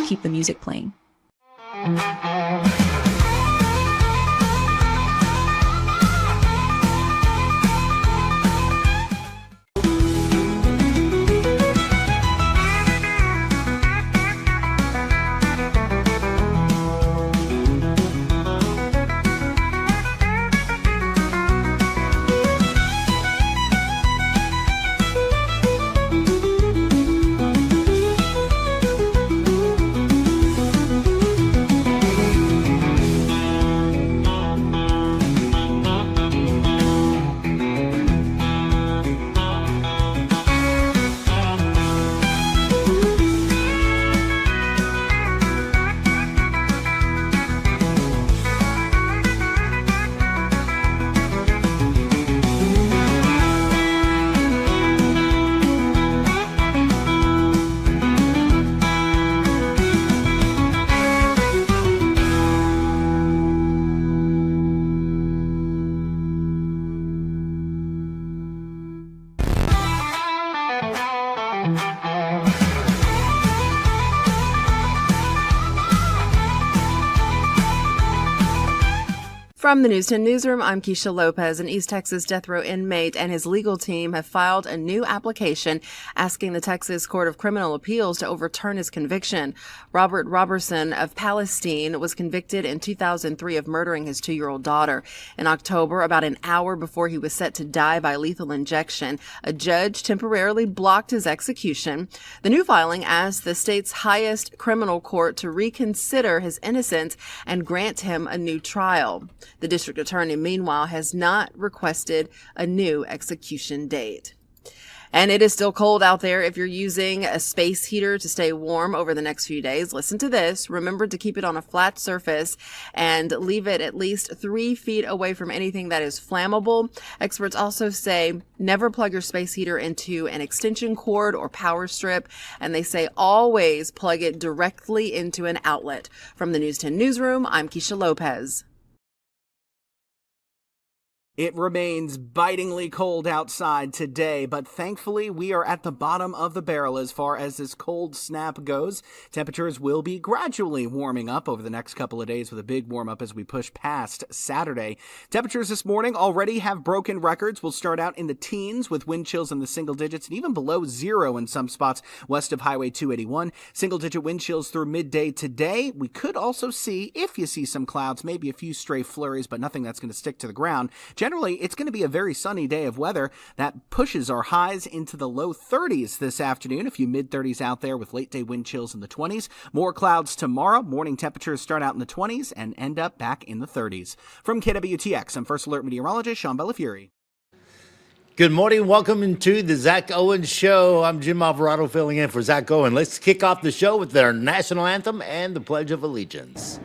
keep the music playing. From the News 10 Newsroom, I'm Keisha Lopez. An East Texas death row inmate and his legal team have filed a new application asking the Texas Court of Criminal Appeals to overturn his conviction. Robert Robertson of Palestine was convicted in 2003 of murdering his 2-year-old daughter. In October, about an hour before he was set to die by lethal injection, a judge temporarily blocked his execution. The new filing asked the state's highest criminal court to reconsider his innocence and grant him a new trial. The district attorney, meanwhile, has not requested a new execution date. And it is still cold out there. If you're using a space heater to stay warm over the next few days, listen to this. Remember to keep it on a flat surface and leave it at least 3 feet away from anything that is flammable. Experts also say never plug your space heater into an extension cord or power strip. And they say always plug it directly into an outlet. From the News 10 Newsroom, I'm Keisha Lopez. It remains bitingly cold outside today, but thankfully we are at the bottom of the barrel as far as this cold snap goes. Temperatures will be gradually warming up over the next couple of days with a big warm up as we push past Saturday. Temperatures this morning already have broken records. We'll start out in the teens with wind chills in the single digits and even below zero in some spots west of Highway 281. Single digit wind chills through midday today. We could also see, if you see some clouds, maybe a few stray flurries, but nothing that's going to stick to the ground. Generally, it's going to be a very sunny day of weather that pushes our highs into the low 30s this afternoon. A few mid-30s out there with late-day wind chills in the 20s. More clouds tomorrow. Morning temperatures start out in the 20s and end up back in the 30s. From KWTX, I'm First Alert Meteorologist Sean Bellafury. Good morning. Welcome to the Zack Owen Show. I'm Jim Alvarado filling in for Zack Owen. Let's kick off the show with their national anthem and the Pledge of Allegiance.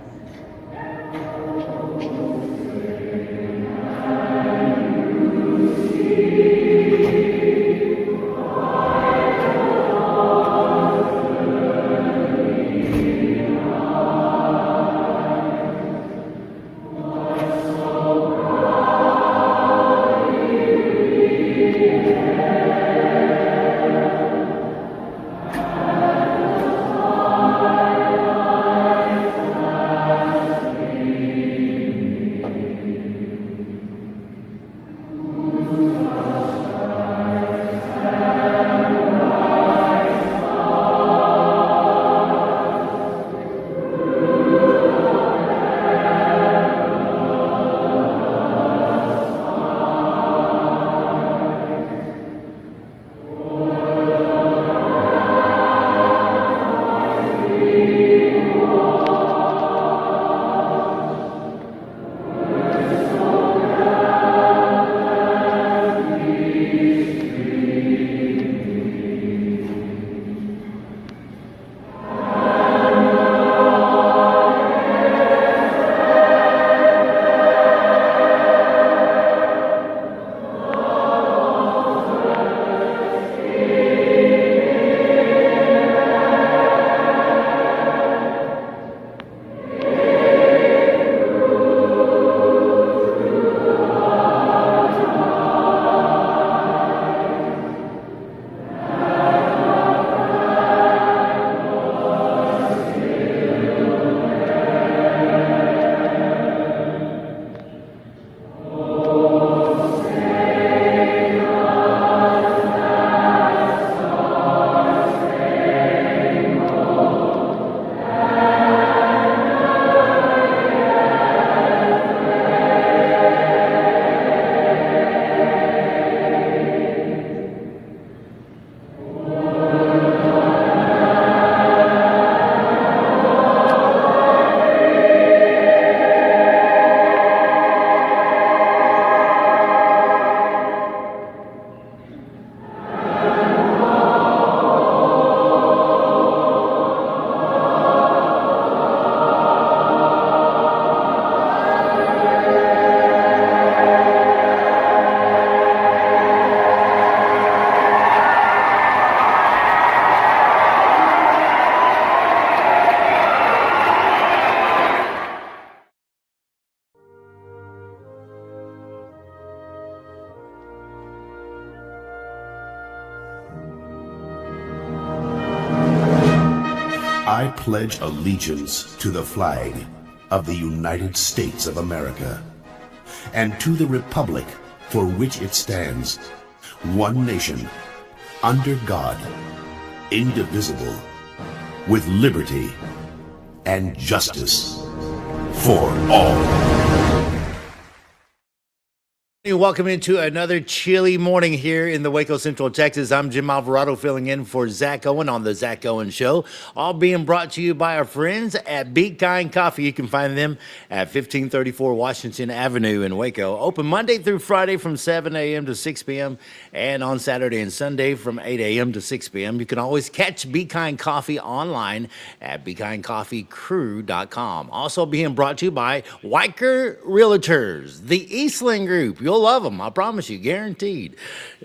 I pledge allegiance to the flag of the United States of America and to the republic for which it stands, one nation, under God, indivisible, with liberty and justice for all. Welcome into another chilly morning here in the Waco, Central Texas. I'm Jim Alvarado filling in for Zack Owen on the Zack Owen Show. All being brought to you by our friends at Be Kind Coffee. You can find them at 1534 Washington Avenue in Waco. Open Monday through Friday from 7 a.m. to 6 p.m. and on Saturday and Sunday from 8 a.m. to 6 p.m. You can always catch Be Kind Coffee online at BeKindCoffeeCrew.com. Also being brought to you by Weicker Realtors, the Eastland Group. You'll love them, I promise you, guaranteed.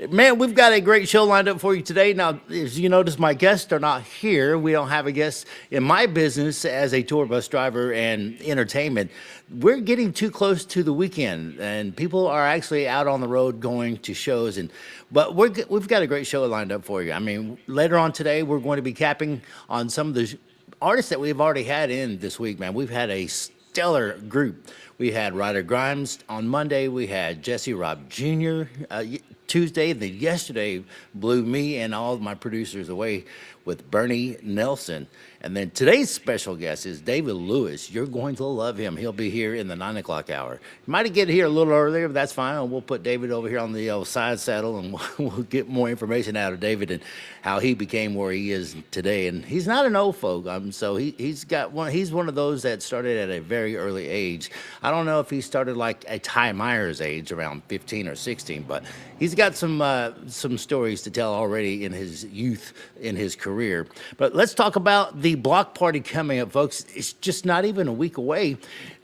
Man, we've got a great show lined up for you today. Now, as you notice, my guests are not here. We don't have a guest in my business as a tour bus driver and entertainment. We're getting too close to the weekend, and people are actually out on the road going to shows. But we've got a great show lined up for you. I mean, later on today, we're going to be capping on some of the artists that we've already had in this week, man. We've had a stellar group. We had Ryder Grimes on Monday. We had Jesse Robb Jr. Tuesday. Yesterday blew me and all of my producers away with Bernie Nelson. And then today's special guest is David Lewis. You're going to love him. He'll be here in the 9 o'clock hour. You might get here a little earlier, but that's fine. We'll put David over here on the side saddle, and we'll get more information out of David and how he became where he is today. And he's not an old folk. So he's one of those that started at a very early age. I don't know if he started like at Ty Myers' age, around 15 or 16, but he's got some stories to tell already in his youth, in his career. But let's talk about the block party coming up, folks. It's just not even a week away.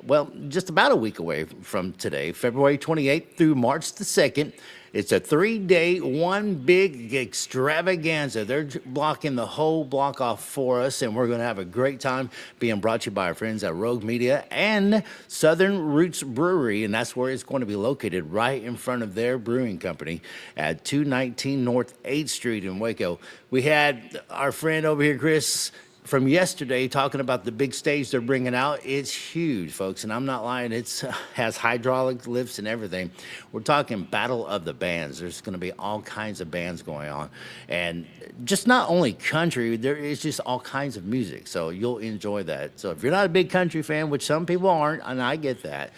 Well, just about a week away from today, February 28th through March the 2nd. It's a 3-day, one big extravaganza. They're blocking the whole block off for us, and we're going to have a great time being brought to you by our friends at Rogue Media and Southern Roots Brewery, and that's where it's going to be located, right in front of their brewing company at 219 North 8th Street in Waco. We had our friend over here, Chris, from yesterday talking about the big stage they're bringing out. It's huge, folks, and I'm not lying. It has hydraulic lifts and everything. We're talking Battle of the Bands. There's going to be all kinds of bands going on, and just not only country, there is just all kinds of music, so you'll enjoy that. So if you're not a big country fan, which some people aren't, and I get that,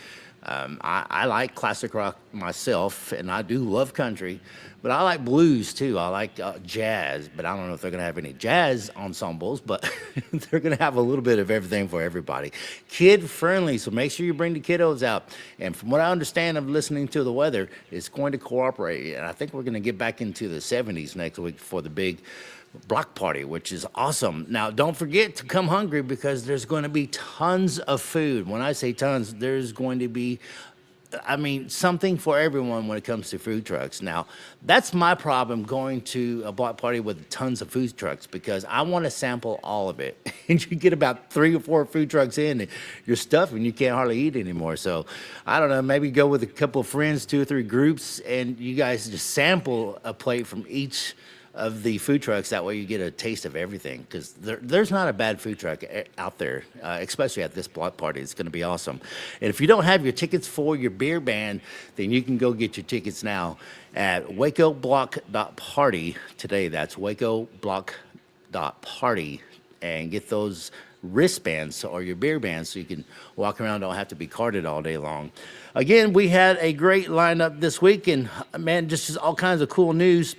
I like classic rock myself, and I do love country, but I like blues too. I like jazz, but I don't know if they're going to have any jazz ensembles, but they're going to have a little bit of everything for everybody. Kid friendly, so make sure you bring the kiddos out. And from what I understand of listening to the weather, it's going to cooperate. And I think we're going to get back into the 70s next week for the big block party, which is awesome. Now, don't forget to come hungry because there's going to be tons of food. When I say tons, there's going to be something for everyone when it comes to food trucks. Now, that's my problem going to a block party with tons of food trucks because I want to sample all of it. And you get about 3 or 4 food trucks in and you're stuffed and you can't hardly eat anymore. So, I don't know, maybe go with a couple of friends, 2 or 3 groups, and you guys just sample a plate from each of the food trucks. That way you get a taste of everything because there's not a bad food truck out there, especially at this block party. It's going to be awesome. And if you don't have your tickets for your beer band, then you can go get your tickets now at wacoblock.party today. That's wacoblock.party, and get those wristbands or your beer bands so you can walk around, don't have to be carted all day long. Again, we had a great lineup this week, and man, just all kinds of cool news.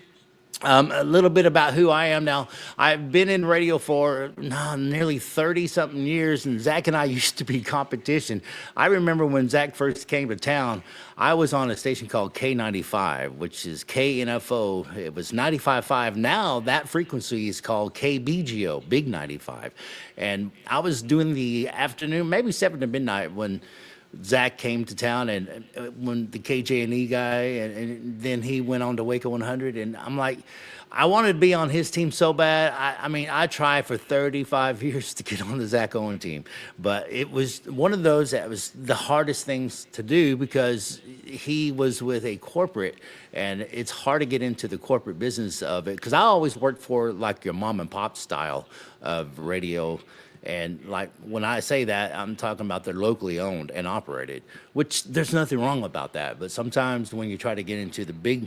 A little bit about who I am now. I've been in radio for nearly 30-something years, and Zach and I used to be competition. I remember when Zach first came to town, I was on a station called K95, which is KNFO. It was 95.5. Now that frequency is called KBGO, Big 95. And I was doing the afternoon, maybe 7 to midnight when Zach came to town, and when the KJ&E guy, and then he went on to Waco 100, and I'm like, I wanted to be on his team so bad. I tried for 35 years to get on the Zack Owen team, but it was one of those that was the hardest things to do because he was with a corporate, and it's hard to get into the corporate business of it because I always worked for like your mom and pop style of radio And like when I say that, I'm talking about they're locally owned and operated, which there's nothing wrong about that. But sometimes when you try to get into the big,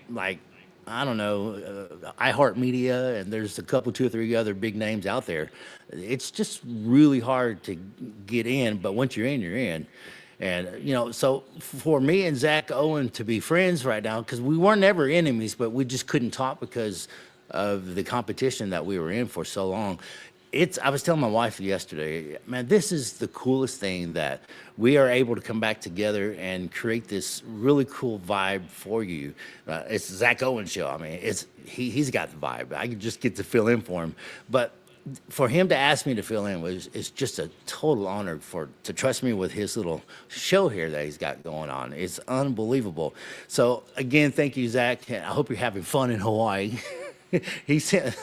like, I don't know, iHeartMedia, and there's a couple, two or three other big names out there. It's just really hard to get in, but once you're in, you're in. And, so for me and Zack Owen to be friends right now, because we weren't ever enemies, but we just couldn't talk because of the competition that we were in for so long. I was telling my wife yesterday, man, this is the coolest thing that we are able to come back together and create this really cool vibe for you. It's Zack Owen show. I mean, he's got the vibe. I just get to fill in for him. But for him to ask me to fill in is just a total honor to trust me with his little show here that he's got going on. It's unbelievable. So again, thank you, Zack. I hope you're having fun in Hawaii. He sent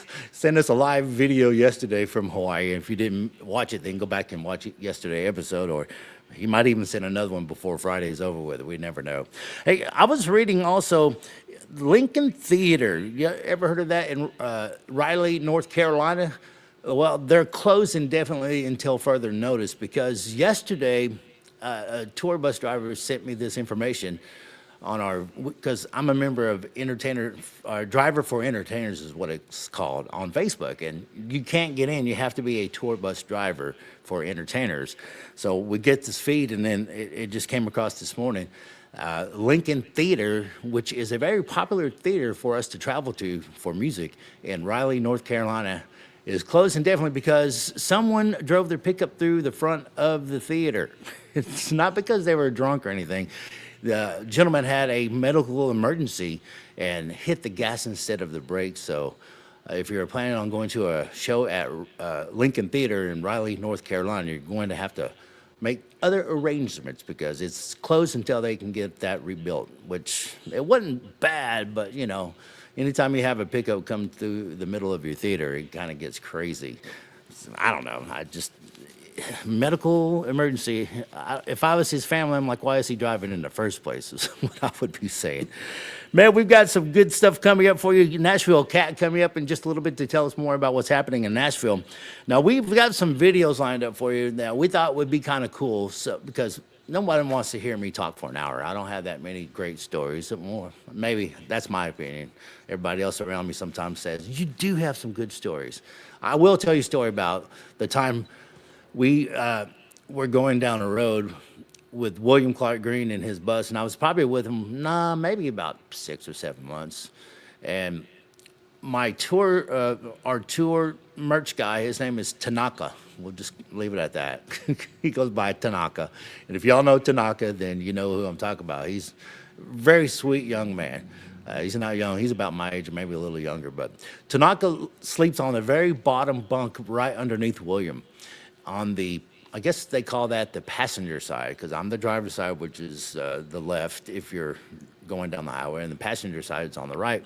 us a live video yesterday from Hawaii. If you didn't watch it, then go back and watch it yesterday's episode, or he might even send another one before Friday's over with. We never know. Hey, I was reading also Lincoln Theater. You ever heard of that in Raleigh, North Carolina? Well, they're closed indefinitely until further notice, because yesterday a tour bus driver sent me this information on because I'm a member of Driver for Entertainers is what it's called on Facebook, and you can't get in. You have to be a tour bus driver for entertainers. So we get this feed, and then it just came across this morning. Lincoln Theater, which is a very popular theater for us to travel to for music in Raleigh, North Carolina, is closed indefinitely because someone drove their pickup through the front of the theater. It's not because they were drunk or anything. The gentleman had a medical emergency and hit the gas instead of the brakes. So if you're planning on going to a show at Lincoln Theater in Raleigh, North Carolina, you're going to have to make other arrangements because it's closed until they can get that rebuilt, which it wasn't bad, but anytime you have a pickup come through the middle of your theater, it kind of gets crazy. I don't know. Medical emergency. If I was his family, I'm like, why is he driving in the first place? Is what I would be saying. Man, we've got some good stuff coming up for you. Nashville Cat coming up in just a little bit to tell us more about what's happening in Nashville. Now, we've got some videos lined up for you that we thought would be kind of cool, because nobody wants to hear me talk for an hour. I don't have that many great stories. More, maybe that's my opinion. Everybody else around me sometimes says, you do have some good stories. I will tell you a story about the time we were going down a road with William Clark Green in his bus, and I was probably with him, maybe about 6 or 7 months. And my our tour merch guy, his name is Tanaka. We'll just leave it at that. He goes by Tanaka. And if y'all know Tanaka, then you know who I'm talking about. He's a very sweet young man. He's not young. He's about my age or maybe a little younger. But Tanaka sleeps on the very bottom bunk right underneath William. I guess they call that the passenger side, because I'm the driver's side, which is the left if you're going down the highway, and the passenger side is on the right.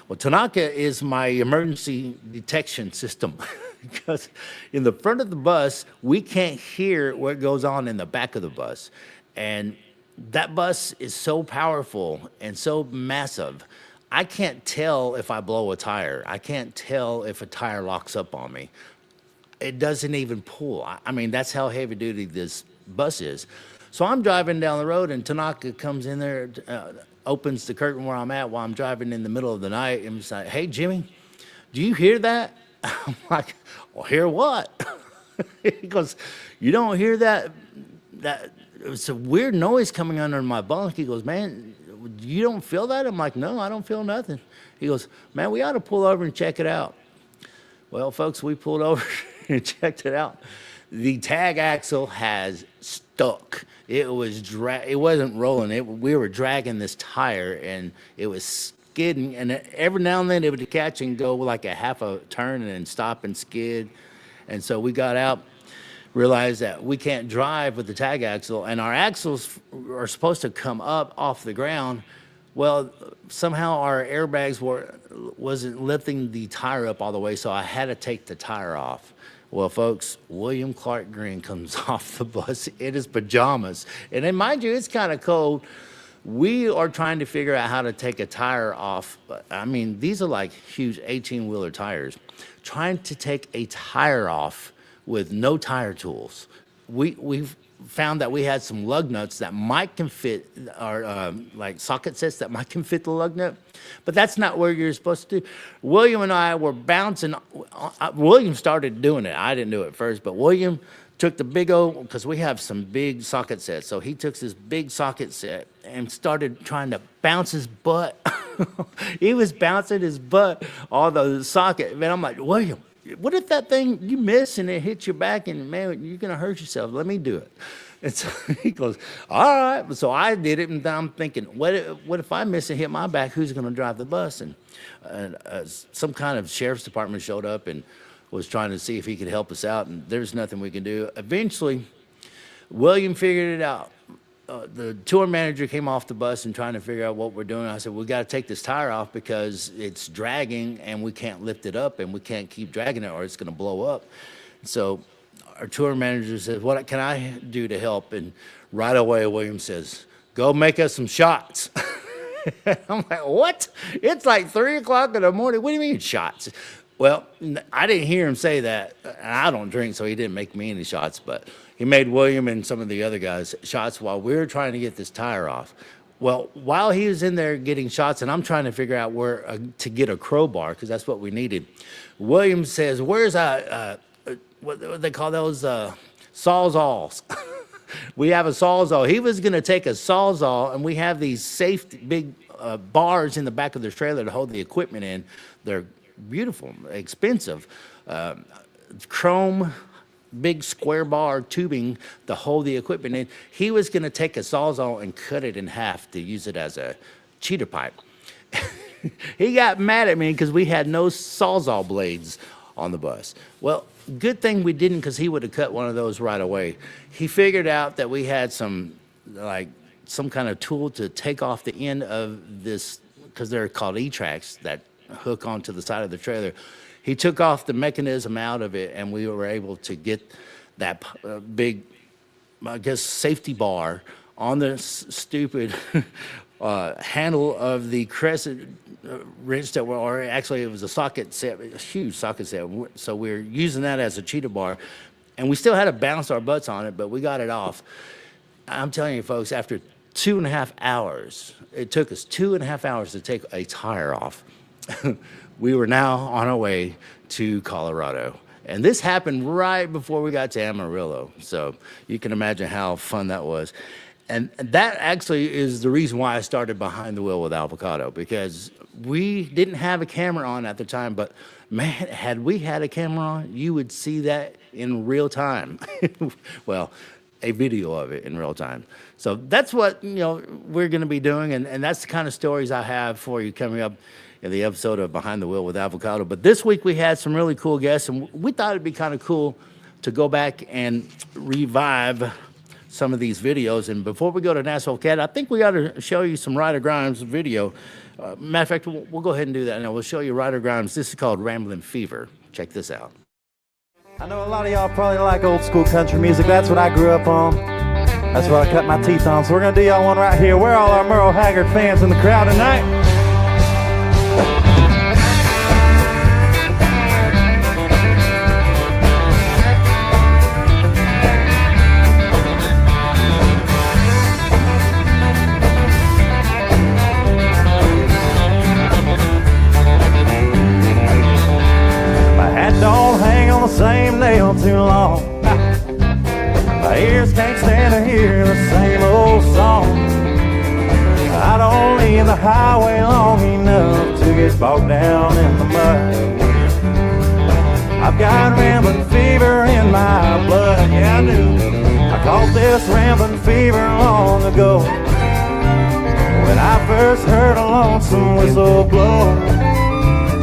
Well, Tanaka is my emergency detection system, because in the front of the bus, we can't hear what goes on in the back of the bus. And that bus is so powerful and so massive, I can't tell if I blow a tire. I can't tell if a tire locks up on me. It doesn't even pull. I mean, that's how heavy duty this bus is. So I'm driving down the road, and Tanaka comes in there, opens the curtain where I'm at while I'm driving in the middle of the night, and he's like, hey, Jimmy, do you hear that? I'm like, well, hear what? He goes, you don't hear that? It's a weird noise coming under my bunk. He goes, man, you don't feel that? I'm like, no, I don't feel nothing. He goes, man, we ought to pull over and check it out. Well, folks, we pulled over and checked it out. The tag axle has stuck. It wasn't rolling. We were dragging this tire, and it was skidding. And every now and then it would catch and go like a half a turn and then stop and skid. And so we got out, realized that we can't drive with the tag axle, and our axles are supposed to come up off the ground. Well, somehow our airbags wasn't lifting the tire up all the way, so I had to take the tire off. Well, folks, William Clark Green comes off the bus in his pajamas. And then, mind you, it's kind of cold. We are trying to figure out how to take a tire off. I mean, these are like huge 18-wheeler tires. Trying to take a tire off with no tire tools. We've found that we had some lug nuts that might can fit, our like socket sets that might can fit the lug nut, but that's not where you're supposed to do. William and I were bouncing. William started doing it. I didn't do it first, but William took the big old, because we have some big socket sets. So he took this big socket set and started trying to bounce his butt. He was bouncing his butt on the socket. Man, I'm like, William, what if that thing, you miss and it hits your back and man, you're going to hurt yourself. Let me do it. And so he goes, all right. So I did it. And I'm thinking, what if I miss and hit my back? Who's going to drive the bus? And some kind of sheriff's department showed up and was trying to see if he could help us out, and there's nothing we can do. Eventually, William figured it out. The tour manager came off the bus and trying to figure out what we're doing. I said, we got to take this tire off because it's dragging and we can't lift it up and we can't keep dragging it or it's going to blow up. So our tour manager says, what can I do to help? And right away, William says, go make us some shots. I'm like, what? It's like 3 o'clock in the morning. What do you mean shots? Well, I didn't hear him say that. I don't drink, so he didn't make me any shots, but he made William and some of the other guys shots while we were trying to get this tire off. Well, while he was in there getting shots, and I'm trying to figure out where to get a crowbar, because that's what we needed, William says, where's what do they call those, sawzalls? We have a sawzall. He was going to take a sawzall, and we have these safe big bars in the back of the trailer to hold the equipment in. They're beautiful, expensive, chrome, big square bar tubing to hold the equipment in. He was going to take a sawzall and cut it in half to use it as a cheater pipe. He got mad at me because we had no sawzall blades on the bus. Well, good thing we didn't, because he would have cut one of those right away. He figured out that we had some kind of tool to take off the end of this, because they're called E-tracks that hook onto the side of the trailer. He took off the mechanism out of it, and we were able to get that big, I guess, safety bar on the stupid handle of the crescent wrench that or actually it was a socket set, a huge socket set. So we're using that as a cheetah bar, and we still had to bounce our butts on it, but we got it off. I'm telling you, folks, after 2.5 hours, it took us 2.5 hours to take a tire off. We were now on our way to Colorado. And this happened right before we got to Amarillo. So you can imagine how fun that was. And that actually is the reason why I started Behind the Wheel with Alvarado, because we didn't have a camera on at the time, but man, had we had a camera on, you would see that in real time. Well, a video of it in real time. So that's what, we're going to be doing. And that's the kind of stories I have for you coming up in the episode of Behind the Wheel with Alvarado. But this week we had some really cool guests, and we thought it'd be kind of cool to go back and revive some of these videos. And before we go to Nashville Cat, I think we got to show you some Ryder Grimes video. Matter of fact, we'll go ahead and do that now. We'll show you Ryder Grimes. This is called Ramblin' Fever. Check this out. I know a lot of y'all probably like old school country music. That's what I grew up on. That's what I cut my teeth on. So we're going to do y'all one right here. Where are all our Merle Haggard fans in the crowd tonight? Don't hang on the same nail too long. My ears can't stand to hear the same old song. I don't leave the highway long enough to get bogged down in the mud. I've got rambling fever in my blood, yeah I do. I caught this rambling fever long ago, when I first heard a lonesome whistle blow.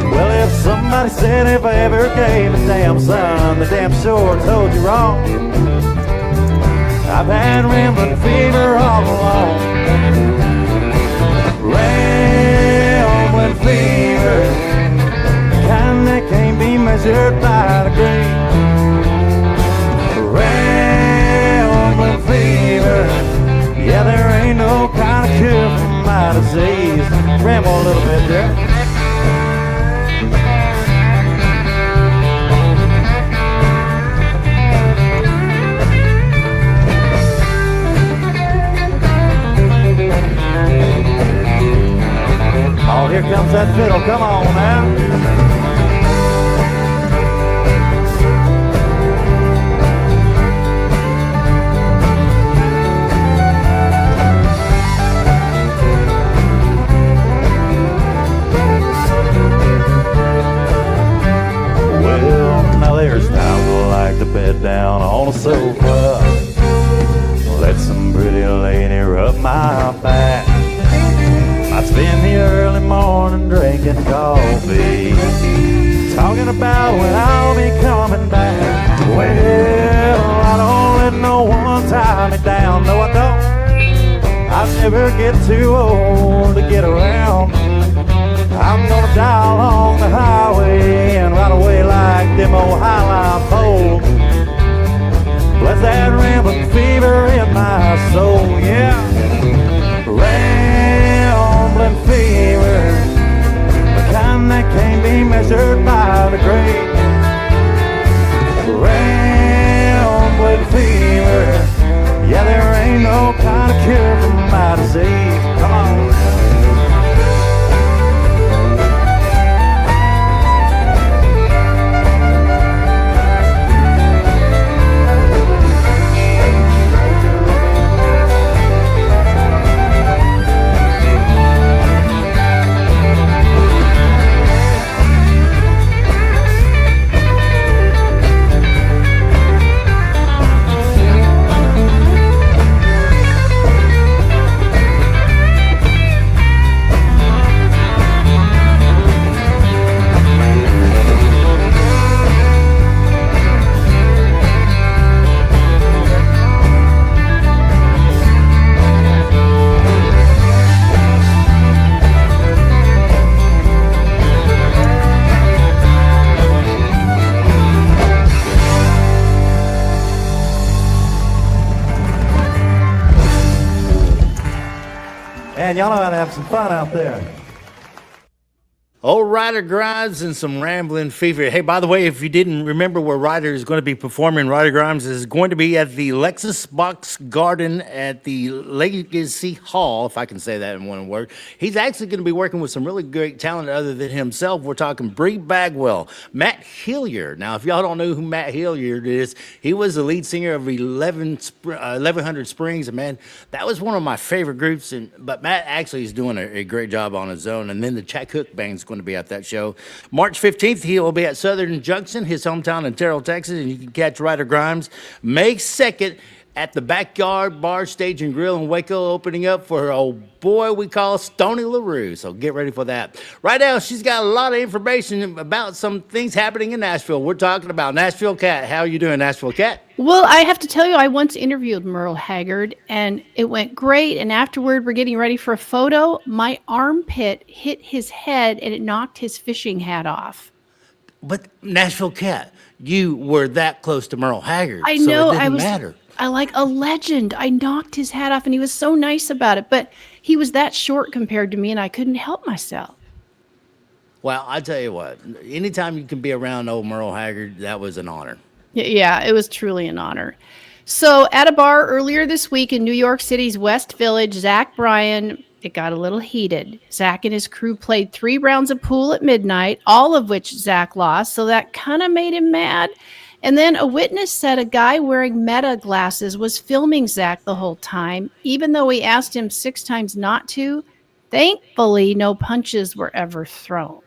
Well, if somebody said if I ever gave a damn son, the damn sure told you wrong. I've had rambling fever all along. Rambling fever, kind that can't be measured by a degree. Rambling fever, yeah, there ain't no kind of cure for my disease. Ramble a little bit there. Come on now. Well, now there's times I like to bed down on a sofa, let some pretty lady rub my back. I spend the early morning drinking coffee, talking about when I'll be coming back. Well, I don't let no one tie me down, no I don't. I never get too old to get around. I'm gonna die along the highway and ride away like them old highline poles. Bless that rambling fever in my soul, yeah. Rambling fever, the kind that can't be measured by the grave. Rambling fever, yeah, there ain't no kind of cure for my disease. Come on. And y'all know how to have some fun out there. Old Ryder Grimes and some Rambling Fever. Hey, by the way, if you didn't remember where Ryder is going to be performing, Ryder Grimes is going to be at the Lexus Box Garden at the Legacy Hall, if I can say that in one word. He's actually going to be working with some really great talent other than himself. We're talking Bree Bagwell, Matt Hilliard. Now, if y'all don't know who Matt Hilliard is, he was the lead singer of 1100 Springs. And, man, that was one of my favorite groups. But Matt actually is doing a great job on his own. And then the Chuck Hook Band's going to be at that show. March 15th, he will be at Southern Junction, his hometown in Terrell, Texas, and you can catch Ryder Grimes. May 2nd at the Backyard Bar, Stage and Grill in Waco, opening up for her old boy we call Stoney LaRue. So get ready for that. Right now, she's got a lot of information about some things happening in Nashville. We're talking about Nashville Cat. How are you doing, Nashville Cat? Well, I have to tell you, I once interviewed Merle Haggard, and it went great. And afterward, we're getting ready for a photo. My armpit hit his head, and it knocked his fishing hat off. But Nashville Cat, you were that close to Merle Haggard. I know. So it didn't matter. I like a legend. I knocked his hat off, and he was so nice about it. But he was that short compared to me, and I couldn't help myself. Well, I tell you what, anytime you can be around old Merle Haggard, that was an honor. Yeah, it was truly an honor. So at a bar earlier this week in New York City's West Village, Zach Bryan, it got a little heated. Zach and his crew played 3 rounds of pool at midnight, all of which Zach lost, so that kind of made him mad. And then a witness said a guy wearing Meta glasses was filming Zach the whole time, even though he asked him 6 times not to. Thankfully, no punches were ever thrown.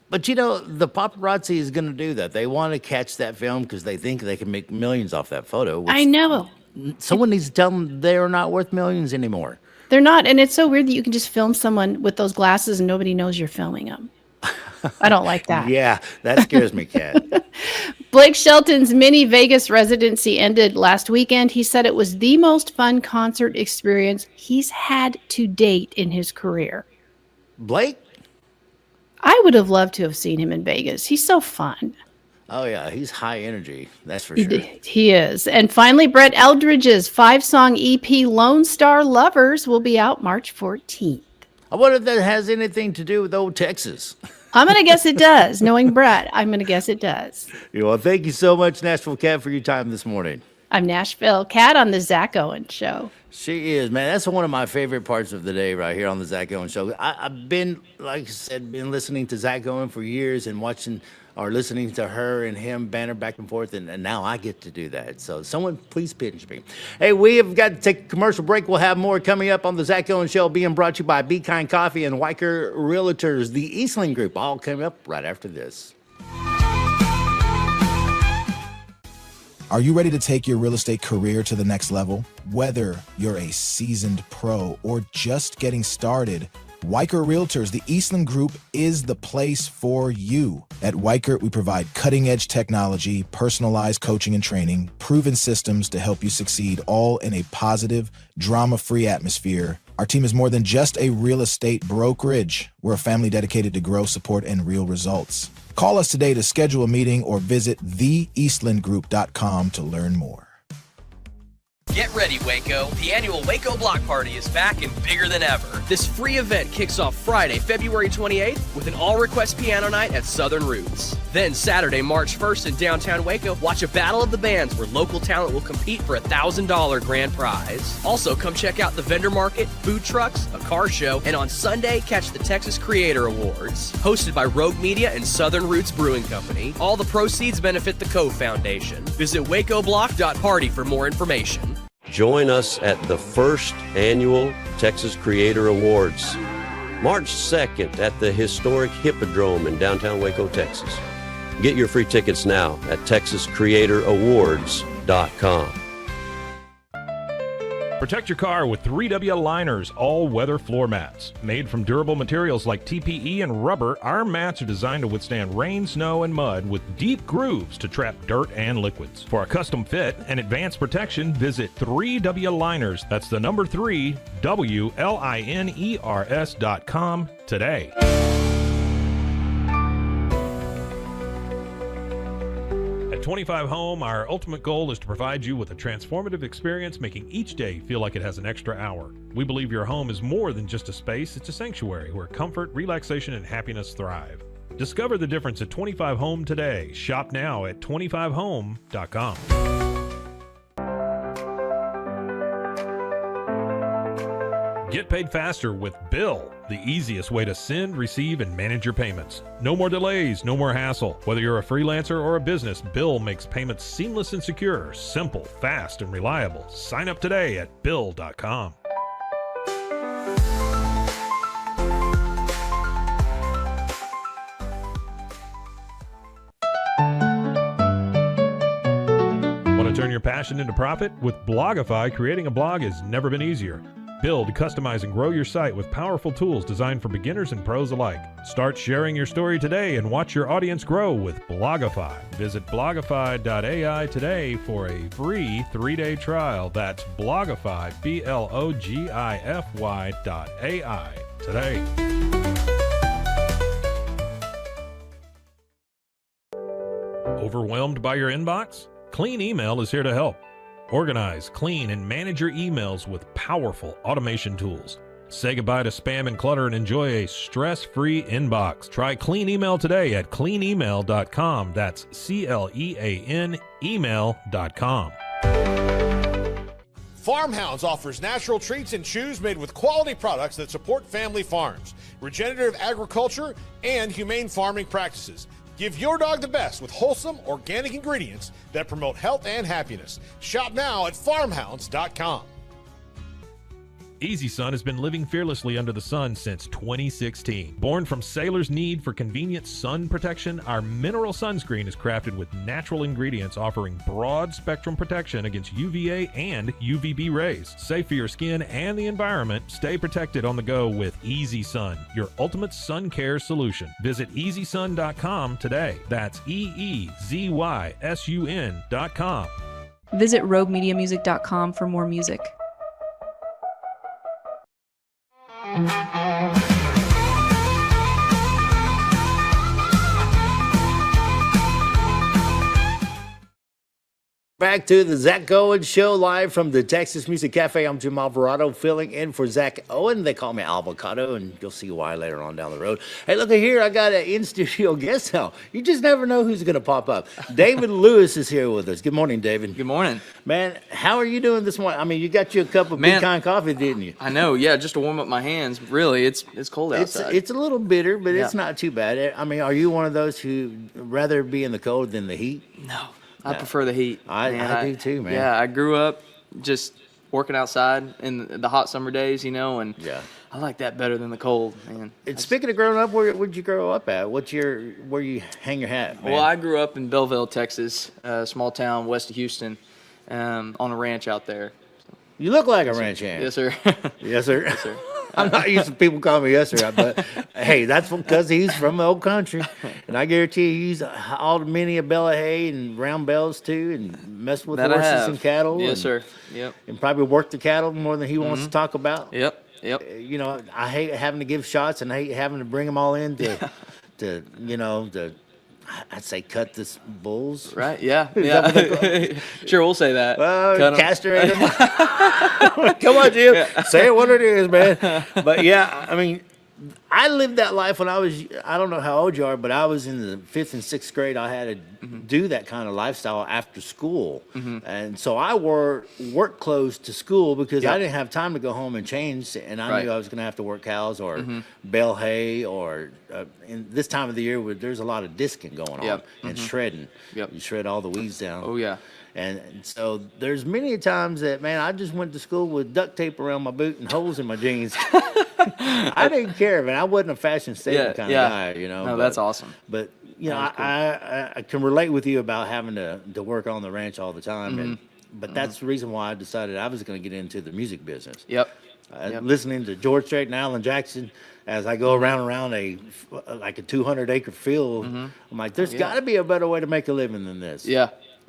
But, you know, the paparazzi is going to do that. They want to catch that film because they think they can make millions off that photo. I know. Someone needs to tell them they're not worth millions anymore. They're not. And it's so weird that you can just film someone with those glasses and nobody knows you're filming them. I don't like that. Yeah, that scares me, Kat. Blake Shelton's mini Vegas residency ended last weekend. He said it was the most fun concert experience he's had to date in his career. Blake? I would have loved to have seen him in Vegas. He's so fun. Oh, yeah, he's high energy. That's for sure. He is. And finally, Brett Eldridge's 5-song EP Lone Star Lovers will be out March 14th. I wonder if that has anything to do with old Texas. I'm going to guess it does. Knowing Brett, I'm going to guess it does. Well, thank you so much, Nashville Cat, for your time this morning. I'm Nashville Cat on the Zack Owen Show. She is, man. That's one of my favorite parts of the day right here on the Zack Owen Show. I've been, like I said, been listening to Zack Owen for years and watching or listening to her and him banter back and forth, and now I get to do that. So someone please pinch me. Hey, we have got to take a commercial break. We'll have more coming up on the Zack Owen Show, being brought to you by Be Kind Coffee and Weicker Realtors, the Eastland Group. All coming up right after this. Are you ready to take your real estate career to the next level? Whether you're a seasoned pro or just getting started, Weicker Realtors, the Eastland Group, is the place for you. At Weicker, we provide cutting-edge technology, personalized coaching and training, proven systems to help you succeed, all in a positive, drama-free atmosphere. Our team is more than just a real estate brokerage. We're a family dedicated to growth, support, and real results. Call us today to schedule a meeting or visit theeastlandgroup.com to learn more. Get ready, Waco. The annual Waco Block Party is back and bigger than ever. This free event kicks off Friday, February 28th with an all-request piano night at Southern Roots. Then Saturday, March 1st in downtown Waco, watch a battle of the bands where local talent will compete for a $1,000 grand prize. Also, come check out the vendor market, food trucks, a car show, and on Sunday, catch the Texas Creator Awards. Hosted by Rogue Media and Southern Roots Brewing Company, all the proceeds benefit the Cove Foundation. Visit wacoblock.party for more information. Join us at the first annual Texas Creator Awards, March 2nd at the historic Hippodrome in downtown Waco, Texas. Get your free tickets now at texascreatorawards.com. Protect your car with 3W Liners all-weather floor mats. Made from durable materials like TPE and rubber, our mats are designed to withstand rain, snow, and mud with deep grooves to trap dirt and liquids. For a custom fit and advanced protection, visit 3W Liners. That's the number 3, WLINERS.com today. At 25 Home, our ultimate goal is to provide you with a transformative experience, making each day feel like it has an extra hour. We believe your home is more than just a space, it's a sanctuary where comfort, relaxation, and happiness thrive. Discover the difference at 25 Home today. Shop now at 25home.com. Get paid faster with Bill, the easiest way to send, receive, and manage your payments. No more delays, no more hassle. Whether you're a freelancer or a business, Bill makes payments seamless and secure, simple, fast, and reliable. Sign up today at Bill.com. Want to turn your passion into profit? With Blogify, creating a blog has never been easier. Build, customize, and grow your site with powerful tools designed for beginners and pros alike. Start sharing your story today and watch your audience grow with Blogify. Visit blogify.ai today for a free 3-day trial. That's Blogify, BLOGIFY.ai today. Overwhelmed by your inbox? Clean Email is here to help. Organize, clean, and manage your emails with powerful automation tools. Say goodbye to spam and clutter and enjoy a stress-free inbox. Try Clean Email today at cleanemail.com. That's CLEAN email.com. Farmhounds offers natural treats and chews made with quality products that support family farms, regenerative agriculture, and humane farming practices. Give your dog the best with wholesome, organic ingredients that promote health and happiness. Shop now at farmhounds.com. Easy Sun has been living fearlessly under the sun since 2016. Born from sailors' need for convenient sun protection, our mineral sunscreen is crafted with natural ingredients offering broad spectrum protection against UVA and UVB rays. Safe for your skin and the environment, stay protected on the go with Easy Sun, your ultimate sun care solution. Visit EasySun.com today. That's EEZYSUN.com. Visit RogueMediaMusic.com for more music. Back to the Zack Owen Show live from the Texas Music Cafe. I'm Jim Alvarado filling in for Zack Owen. They call me Avocado, and you'll see why later on down the road. Hey, look at here. I got an in-studio guest now. You just never know who's going to pop up. David Lewis is here with us. Good morning, David. Good morning. Man, how are you doing this morning? I mean, you got you a cup of pecan coffee, didn't you? I know, yeah, just to warm up my hands. Really, it's cold outside. It's a little bitter, but it's not too bad. I mean, are you one of those who rather be in the cold than the heat? No. I prefer the heat. I do too, man. Yeah, I grew up just working outside in the hot summer days, and I like that better than the cold, man. And speaking of growing up, where'd you grow up at? Where you hang your hat, man? Well, I grew up in Belleville, Texas, a small town west of Houston, on a ranch out there. You look like a ranch hand. Yes, sir. Yes, sir. Yes, sir. I'm not used to people calling me yes, sir, but hey, that's because he's from the old country. And I guarantee you, he's hauled many a bale of hay and round bales too, and messed with That horses and cattle. Yes, sir. Yep. And probably worked the cattle more than he wants to talk about. Yep. I hate having to give shots, and I hate having to bring them all in to I'd say cut the bulls. Right, yeah. Sure, we'll say that. Castrate them. Come on, Jim. Yeah. Say it what it is, man. But yeah, I mean, I lived that life when I don't know how old you are, but I was in the 5th and 6th grade. I had to do that kind of lifestyle after school. And so I wore work clothes to school because I didn't have time to go home and change. And I knew I was going to have to work cows or bale hay or in this time of the year where there's a lot of disking going on and shredding. You shred all the weeds down. Oh, yeah. And so there's many times that, man, I just went to school with duct tape around my boot and holes in my jeans. I didn't care, man. I wasn't a fashion statement kind of guy, No, that's awesome. But, I can relate with you about having to work on the ranch all the time. But that's the reason why I decided I was going to get into the music business. Listening to George Strait and Alan Jackson as I go around a 200-acre field, I'm like, there's got to be a better way to make a living than this.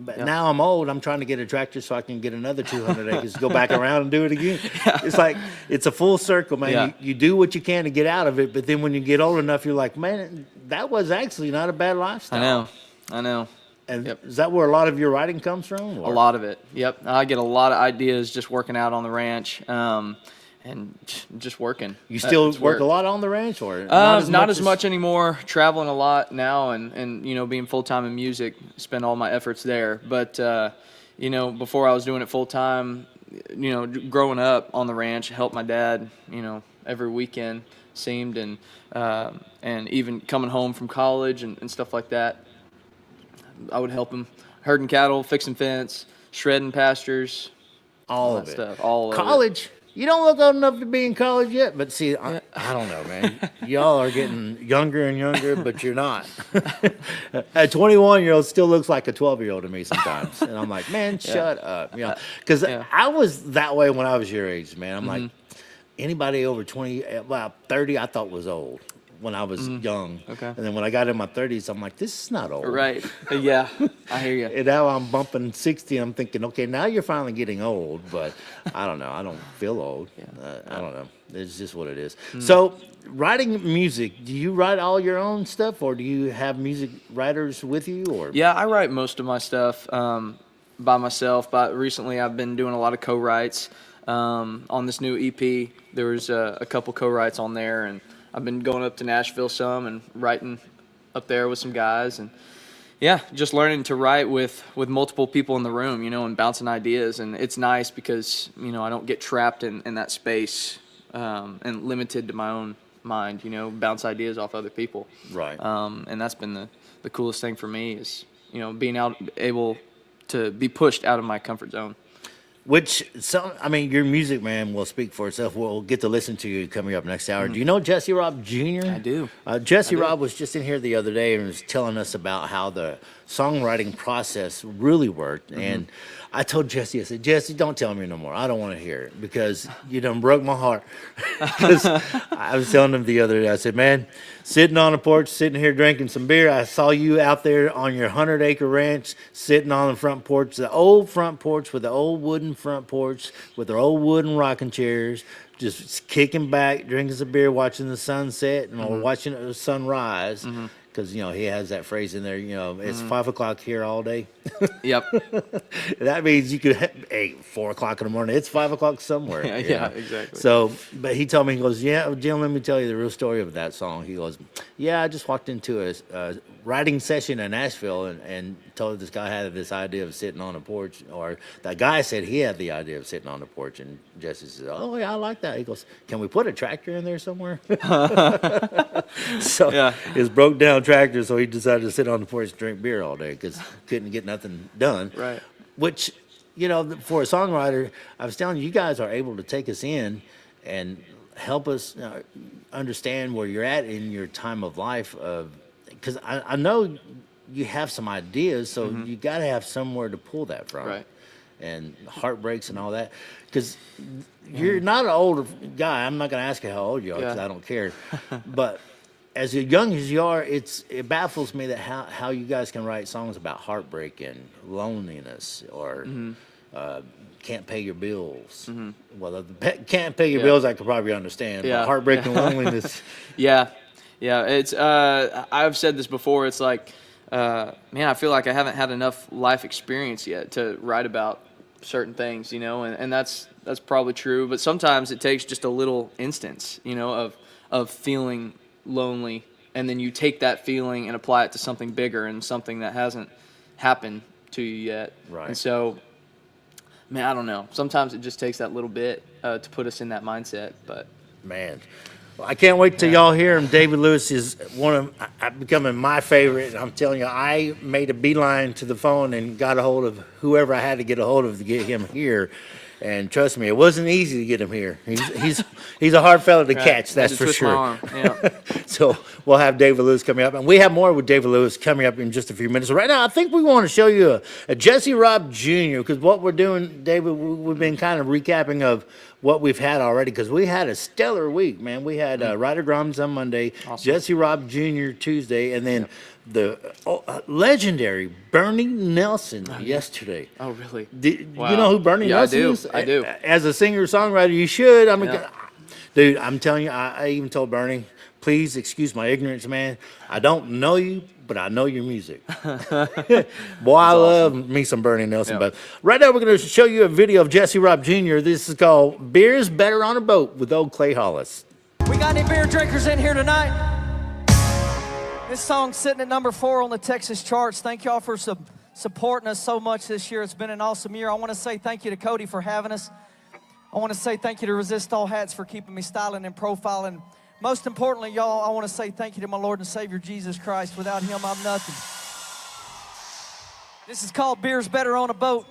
But now I'm old. I'm trying to get a tractor so I can get another 200 acres, go back around and do it again. It's like, it's a full circle, man. You do what you can to get out of it, but then when you get old enough, you're like, man, that was actually not a bad lifestyle. I know. And is that where a lot of your writing comes from? Or? A lot of it, yep. I get a lot of ideas just working out on the ranch. And just working. You still work a lot on the ranch, or not as much anymore? Traveling a lot now, and being full time in music, spend all my efforts there. But before I was doing it full time, growing up on the ranch, helped my dad, every weekend seemed, and even coming home from college and stuff like that, I would help him herding cattle, fixing fence, shredding pastures, all of that it. Stuff. All college. Of it. You don't look old enough to be in college yet, but see, I don't know, man. Y'all are getting younger and younger, but you're not. A 21-year-old still looks like a 12-year-old to me sometimes. And I'm like, man, shut up. Because I was that way when I was your age, man. I'm like, anybody over 30, I thought was old when I was young. Okay. And then when I got in my 30s, I'm like, this is not old. Right. Yeah, I hear you. And now I'm bumping 60, I'm thinking, okay, now you're finally getting old, but I don't know. I don't feel old. I don't know. It's just what it is. So, writing music, do you write all your own stuff, or do you have music writers with you? Or Yeah, I write most of my stuff by myself, but recently I've been doing a lot of co-writes. On this new EP, there was a couple co-writes on there, and I've been going up to Nashville some and writing up there with some guys, and just learning to write with multiple people in the room, and bouncing ideas. And it's nice because, I don't get trapped in that space and limited to my own mind, bounce ideas off other people. Right. And that's been the coolest thing for me is, being able to be pushed out of my comfort zone. Your music, man, will speak for itself. We'll get to listen to you coming up next hour. Do you know Jesse Robb Jr.? I do. Jesse Robb was just in here the other day and was telling us about how the songwriting process really worked. And I told Jesse, I said, Jesse, don't tell me no more. I don't want to hear it because you done broke my heart. Because I was telling him the other day, I said, man, sitting on the porch, sitting here drinking some beer, I saw you out there on your 100-acre ranch, sitting on the front porch, the old front porch with the old wooden front porch with their old wooden rocking chairs, just kicking back, drinking some beer, watching the sunset or watching the sunrise. because he has that phrase in there. It's 5 o'clock here all day. Yep. That means you could, 4 o'clock in the morning. It's 5 o'clock somewhere. Yeah, exactly. So, but he told me, he goes, yeah, Jim, let me tell you the real story of that song. He goes, yeah, I just walked into a writing session in Nashville and told this guy had this idea of sitting on a porch, or that guy said he had the idea of sitting on the porch, and Jesse says, oh yeah, I like that. He goes, can we put a tractor in there somewhere? So his broke down tractor, so he decided to sit on the porch and drink beer all day because couldn't get nothing done. Right. Which, for a songwriter, I was telling you, you guys are able to take us in and help us understand where you're at in your time of life. Because I know you have some ideas, so you got to have somewhere to pull that from. Right. And heartbreaks and all that. Because you're not an older guy. I'm not going to ask you how old you are because I don't care. But as young as you are, it baffles me that how you guys can write songs about heartbreak and loneliness or can't pay your bills. Well, can't pay your bills, I could probably understand. But heartbreak and loneliness. Yeah, it's I've said this before. It's like, man, I feel like I haven't had enough life experience yet to write about certain things, and that's probably true. But sometimes it takes just a little instance, of feeling lonely, and then you take that feeling and apply it to something bigger and something that hasn't happened to you yet. Right. And so, man, I don't know. Sometimes it just takes that little bit to put us in that mindset. But man, well, I can't wait till y'all hear him. David Lewis is becoming my favorite. I'm telling you, I made a beeline to the phone and got a hold of whoever I had to get a hold of to get him here. And trust me, it wasn't easy to get him here. He's a hard fella to catch, that's for sure. Yeah. So we'll have David Lewis coming up, and we have more with David Lewis coming up in just a few minutes. Right now, I think we want to show you a Jesse Robb Jr. because what we're doing, David, we've been kind of recapping of what we've had already because we had a stellar week, man. We had Ryder Grums on Monday, awesome. Jesse Robb Jr. Tuesday, and then the legendary Bernie Nelson yesterday. Oh, really? Wow. You know who Bernie Nelson is? I do. As a singer-songwriter, you should. Dude, I'm telling you, I even told Bernie, please excuse my ignorance, man. I don't know you, but I know your music. Boy, I love me some Bernie Nelson. But right now, we're going to show you a video of Jesse Robb Jr. This is called Beer's Better on a Boat with old Clay Hollis. We got any beer drinkers in here tonight? This song's sitting at number 4 on the Texas charts. Thank y'all for supporting us so much this year. It's been an awesome year. I want to say thank you to Cody for having us. I want to say thank you to Resist All Hats for keeping me styling and profiling. Most importantly, y'all, I want to say thank you to my Lord and Savior, Jesus Christ. Without him, I'm nothing. This is called Beer's Better on a Boat.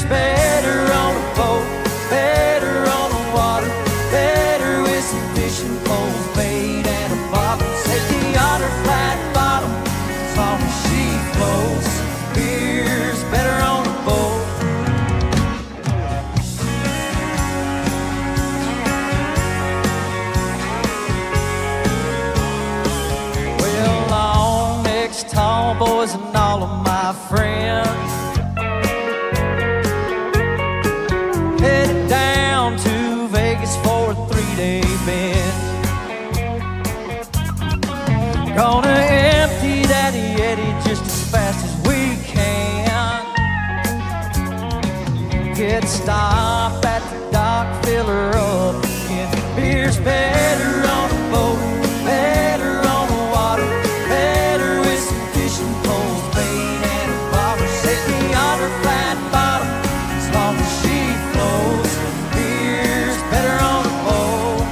Better on a boat, better on the water, better with some fishing poles, bait and a bobber. Safety on her flat bottom, as long as she floats. Beer's better on a boat. Well, long necks, tall boys, and all of my friends headed down to Vegas for a 3-day bend. Gonna empty that Yeti just as fast as we can. Get a stop at the dock, fill her up again. Beer's better on a boat, better on the water, better with some fishing poles, bait and a bobber. Safety on her flat bottom, as long as she flows. Beer's better on a boat.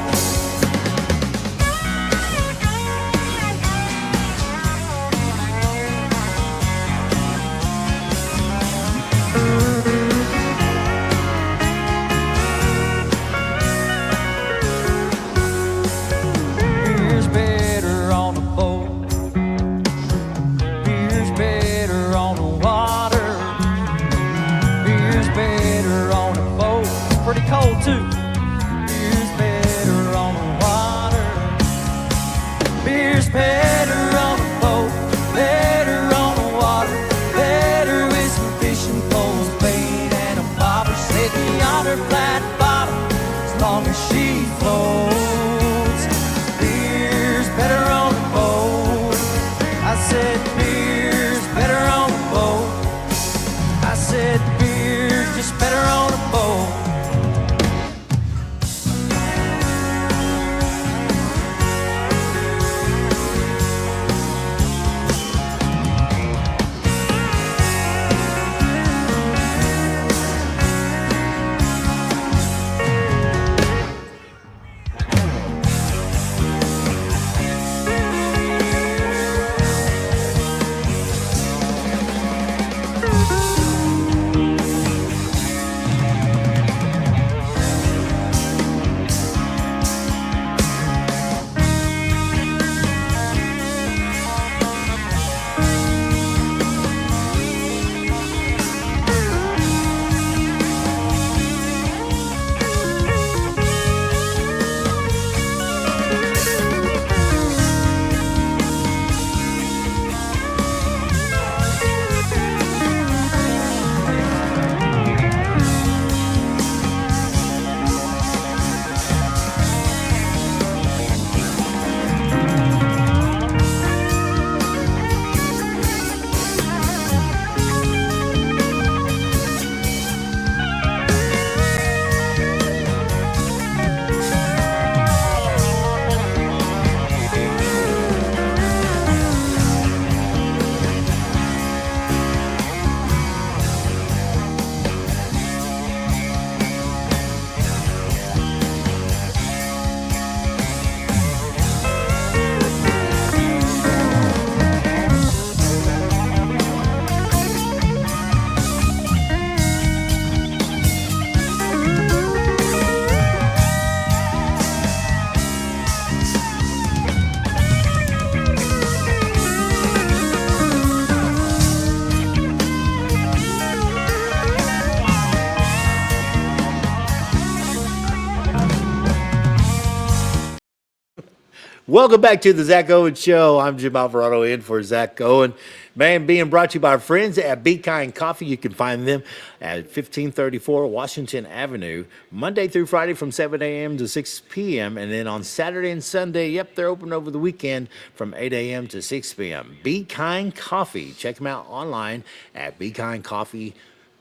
Welcome back to the Zack Owen Show. I'm Jim Alvarado in for Zack Owen. Man, being brought to you by our friends at Be Kind Coffee. You can find them at 1534 Washington Avenue, Monday through Friday from 7 a.m. to 6 p.m. And then on Saturday and Sunday, yep, they're open over the weekend from 8 a.m. to 6 p.m. Be Kind Coffee. Check them out online at Be Kind Coffee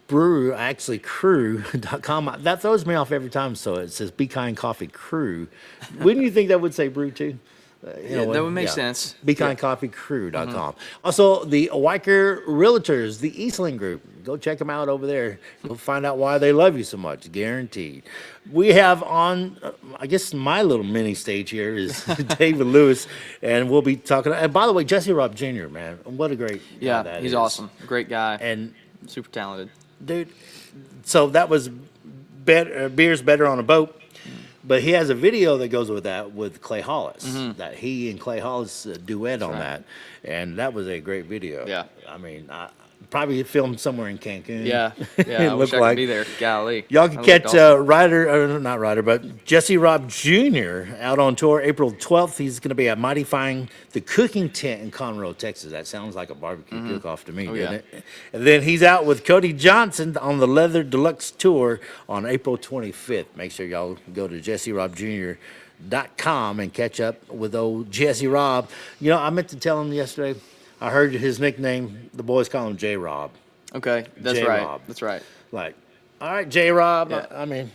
Brew, actually crew.com. That throws me off every time. So it says Be Kind Coffee Crew. Wouldn't you think that would say brew too? That would make sense. BeKindCoffeeCrew.com. Also, the Weicker Realtors, the Eastland Group. Go check them out over there. You'll find out why they love you so much, guaranteed. We have on, I guess my little mini stage here is David Lewis, and we'll be talking. And by the way, Jesse Robb Jr., man, what a great guy that he's is. awesome. Great guy. And super talented. Dude, so that was Beer's Better on a Boat. But he has a video that goes with that with Clay Hollis, that he and Clay Hollis duet on that, and that was a great video. Yeah, I mean, probably filmed somewhere in Cancun. Yeah, it I wish I could be there. Golly, y'all can catch Jesse Robb Jr. out on tour April 12th. He's going to be at Mighty Fine, the cooking tent in Conroe, Texas. That sounds like a barbecue cook-off to me, doesn't it? And then he's out with Cody Johnson on the Leather Deluxe Tour on April 25th. Make sure y'all go to JesseRobbJr.com and catch up with old Jesse Robb. You know, I meant to tell him yesterday, I heard his nickname, the boys call him J-Rob. Okay, that's J-Rob. right. That's right. Like, all right, J-Rob. Yeah. I mean,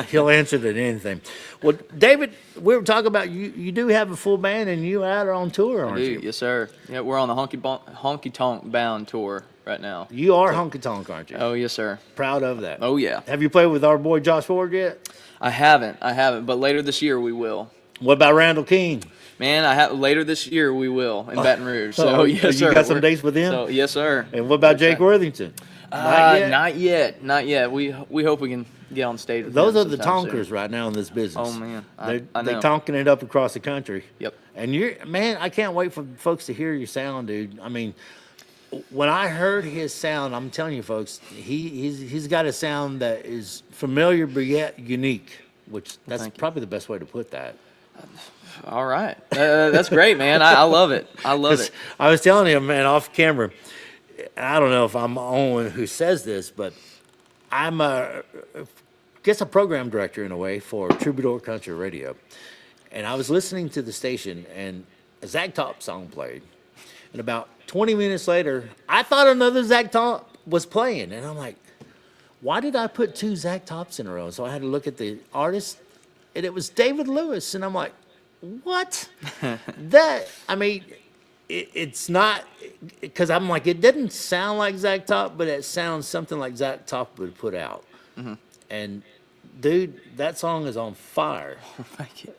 he'll answer to anything. Well, David, we were talking about you do have a full band and you out on tour, aren't you? Yes, sir. Yeah, we're on the Honky Tonk Bound tour right now. You are Honky Tonk, aren't you? Oh, yes, sir. Proud of that. Oh, yeah. Have you played with our boy Josh Ford yet? I haven't, but later this year we will. What about Randall King? Man, later this year we will in Baton Rouge. So yes, sir. You got some dates with him? So, yes, sir. And what about Jake Worthington? Not yet. We hope we can get on stage with those him are the tonkers soon. right now in this business. Oh man, they're know. tonking it up across the country. Yep. And I can't wait for folks to hear your sound, dude. I mean, when I heard his sound, I'm telling you, folks, he's got a sound that is familiar but yet unique. Which that's probably the best way to put that. All right, that's great, man. I love it. I love it. I was telling him, man, off camera. I don't know if I'm the only one who says this, but I'm a program director in a way for Troubadour Country Radio, and I was listening to the station, and a Zack Top song played, and about 20 minutes later, I thought another Zack Top was playing, and I'm like, why did I put two Zack Tops in a row? So I had to look at the artist, and it was David Lewis, and I'm like, what? It's not, because I'm like, it didn't sound like Zack Top, but it sounds something like Zack Top would put out. And dude, that song is on fire. Thank you.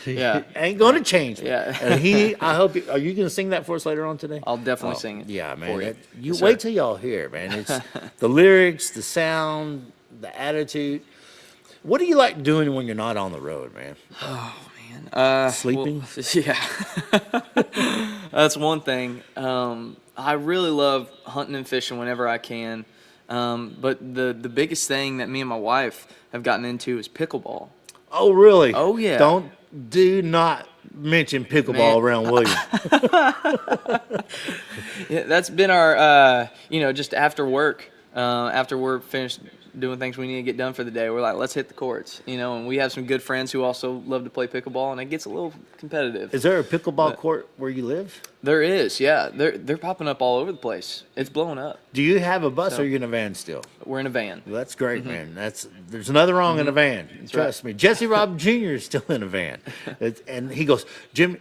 Yeah, ain't gonna change. Yeah. And I hope. Are you gonna sing that for us later on today? I'll definitely sing it. Yeah, man. For you. You Yes, wait sir. till y'all hear it, man. It's the lyrics, the sound, the attitude. What do you like doing when you're not on the road, man? Oh man, sleeping. Well, yeah, that's one thing. I really love hunting and fishing whenever I can. But the biggest thing that me and my wife have gotten into is pickleball. Oh, really? Oh, yeah. Do not mention pickleball around William. Yeah, that's been our, just after work, after we're finished doing things we need to get done for the day, we're like, let's hit the courts, and we have some good friends who also love to play pickleball, and it gets a little competitive. Is there a pickleball court where you live? There is, yeah. They're popping up all over the place. It's blowing up. Do you have a bus or are you in a van still? We're in a van. Well, that's great, man. There's nothing wrong in a van. That's Trust right. me. Jesse Robb Jr. is still in a van. And he goes, Jimmy,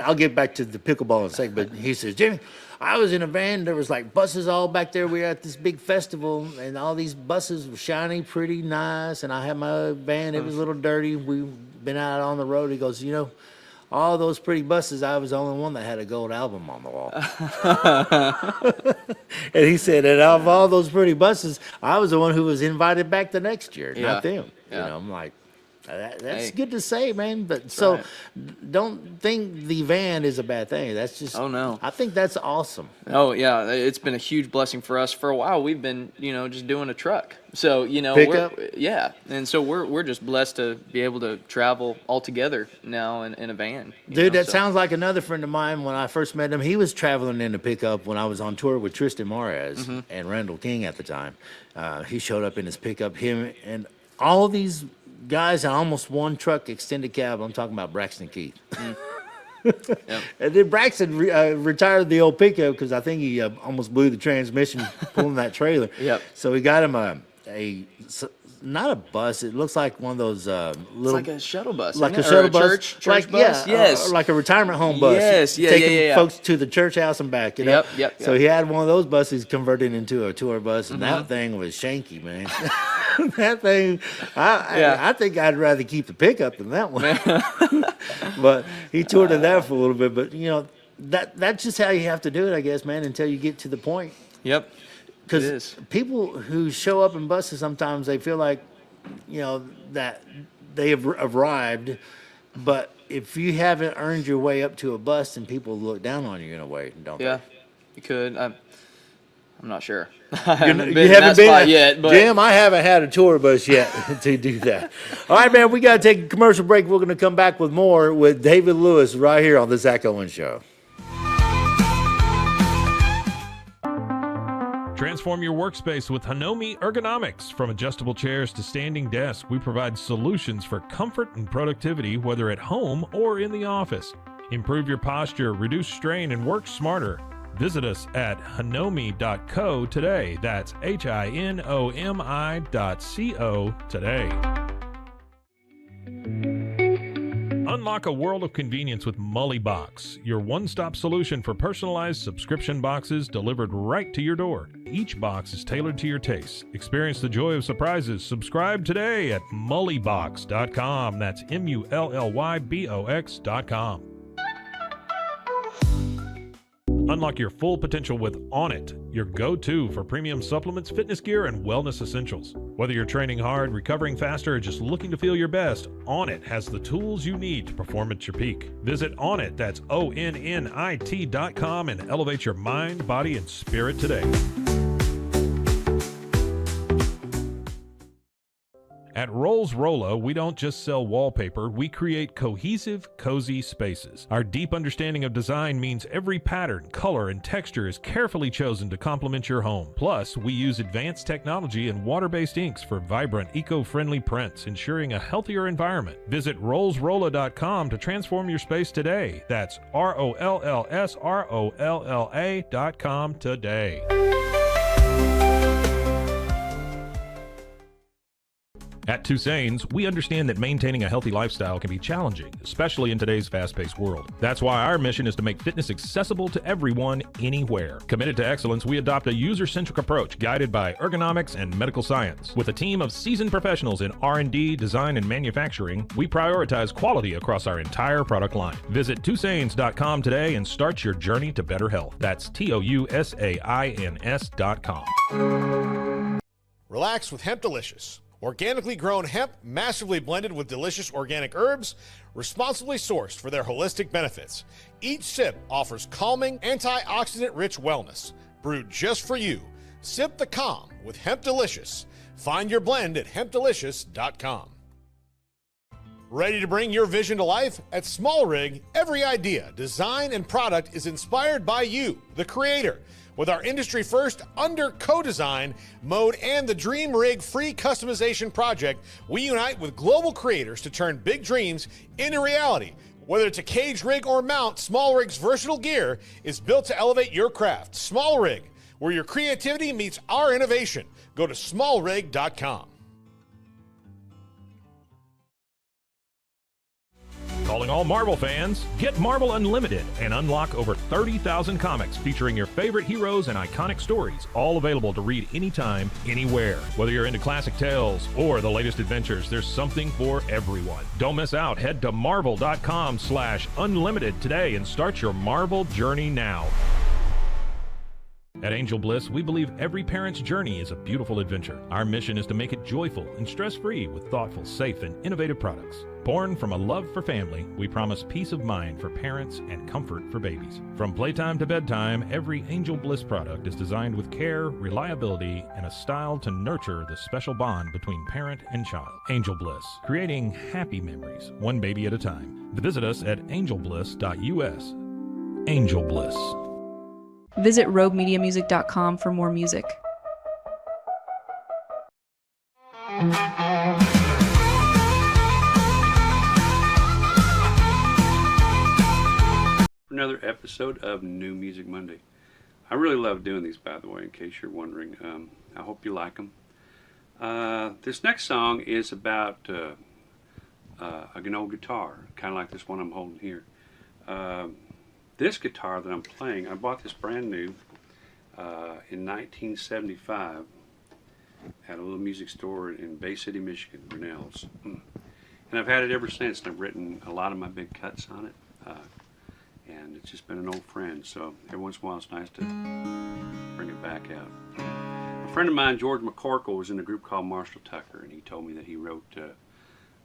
I'll get back to the pickleball in a second, but he says, Jimmy, I was in a van. There was like buses all back there. We were at this big festival, and all these buses were shiny, pretty, nice. And I had my van. It was a little dirty. We've been out on the road. He goes, all those pretty buses, I was the only one that had a gold album on the wall. And he said, and out of all those pretty buses, I was the one who was invited back the next year, not them. Yeah. I'm like, That's good to say, man. But so don't think the van is a bad thing. That's just. Oh no. I think that's awesome. Oh yeah, it's been a huge blessing for us. For a while, we've been just doing a truck. So Pickup? and so we're just blessed to be able to travel all together now in a van. Dude, that sounds like another friend of mine. When I first met him, he was traveling in a pickup when I was on tour with Tristan Mares and Randall King at the time. He showed up in his pickup. Him and all these guys in almost one truck extended cab. I'm talking about Braxton Keith. Yep. And then Braxton retired the old pickup because I think he almost blew the transmission pulling that trailer. Yep. So he got him not a bus. It looks like one of those little. It's like a shuttle bus. Like a isn't it? shuttle Or bus. Church bus. Yes. Like a retirement home bus. Yes. Taking folks to the church house and back. Yep. So he had one of those buses converted into a tour bus, and that thing was shanky, man. That thing, I think I'd rather keep the pickup than that one. But he toured in that for a little bit. But that's just how you have to do it, I guess, man. Until you get to the point. Yep. Because people who show up in buses sometimes they feel like, that they have arrived, but if you haven't earned your way up to a bus, then people look down on you in a way, don't they? Yeah, you could. I'm not sure. You haven't been yet, but Jim, I haven't had a tour bus yet to do that. All right, man, we got to take a commercial break. We're going to come back with more with David Lewis right here on the Zack Owen Show. Transform your workspace with Hanomi Ergonomics. From adjustable chairs to standing desks, we provide solutions for comfort and productivity, whether at home or in the office. Improve your posture, reduce strain, and work smarter. Visit us at hanomi.co today. That's HINOMI.co today. Unlock a world of convenience with Mully Box, your one-stop solution for personalized subscription boxes delivered right to your door. Each box is tailored to your taste. Experience the joy of surprises. Subscribe today at mullybox.com. That's MULLYBOX.com. Unlock your full potential with On It, your go-to for premium supplements, fitness gear, and wellness essentials. Whether you're training hard, recovering faster, or just looking to feel your best, On It has the tools you need to perform at your peak. Visit Onnit, that's ONNIT.com, and elevate your mind, body, and spirit today. At Rolls Rolla, we don't just sell wallpaper, we create cohesive, cozy spaces. Our deep understanding of design means every pattern, color, and texture is carefully chosen to complement your home. Plus, we use advanced technology and water-based inks for vibrant, eco-friendly prints, ensuring a healthier environment. Visit rollsrolla.com to transform your space today. That's ROLLSROLLA.com today. At Toussaint's, we understand that maintaining a healthy lifestyle can be challenging, especially in today's fast-paced world. That's why our mission is to make fitness accessible to everyone, anywhere. Committed to excellence, we adopt a user-centric approach guided by ergonomics and medical science. With a team of seasoned professionals in R&D, design, and manufacturing, we prioritize quality across our entire product line. Visit Toussaint's.com today and start your journey to better health. That's TOUSAINS.com. Relax with Hemp Delicious. Organically grown hemp, massively blended with delicious organic herbs, responsibly sourced for their holistic benefits. Each sip offers calming, antioxidant-rich wellness. Brewed just for you. Sip the calm with Hemp Delicious. Find your blend at hempdelicious.com. Ready to bring your vision to life? At Small Rig, every idea, design, and product is inspired by you, the creator. With our industry-first under co-design mode and the Dream Rig free customization project, we unite with global creators to turn big dreams into reality. Whether it's a cage rig or mount, Small Rig's versatile gear is built to elevate your craft. Small Rig, where your creativity meets our innovation. Go to smallrig.com. Calling all Marvel fans, get Marvel Unlimited and unlock over 30,000 comics featuring your favorite heroes and iconic stories, all available to read anytime, anywhere. Whether you're into classic tales or the latest adventures, there's something for everyone. Don't miss out. Head to marvel.com/unlimited today and start your Marvel journey now. At Angel Bliss, we believe every parent's journey is a beautiful adventure. Our mission is to make it joyful and stress-free with thoughtful, safe, and innovative products. Born from a love for family, we promise peace of mind for parents and comfort for babies. From playtime to bedtime, every Angel Bliss product is designed with care, reliability, and a style to nurture the special bond between parent and child. Angel Bliss, creating happy memories, one baby at a time. Visit us at angelbliss.us. Angel Bliss. Visit roguemediamusic.com for more music. Another episode of New Music Monday. I really love doing these, by the way, in case you're wondering. I hope you like them. This next song is about an old guitar, kind of like this one I'm holding here. This guitar that I'm playing, I bought this brand new in 1975 at a little music store in Bay City, Michigan, Brunel's. And I've had it ever since, and I've written a lot of my big cuts on it. And it's just been an old friend, so every once in a while it's nice to bring it back out. A friend of mine, George McCorkle, was in a group called Marshall Tucker, and he told me that he wrote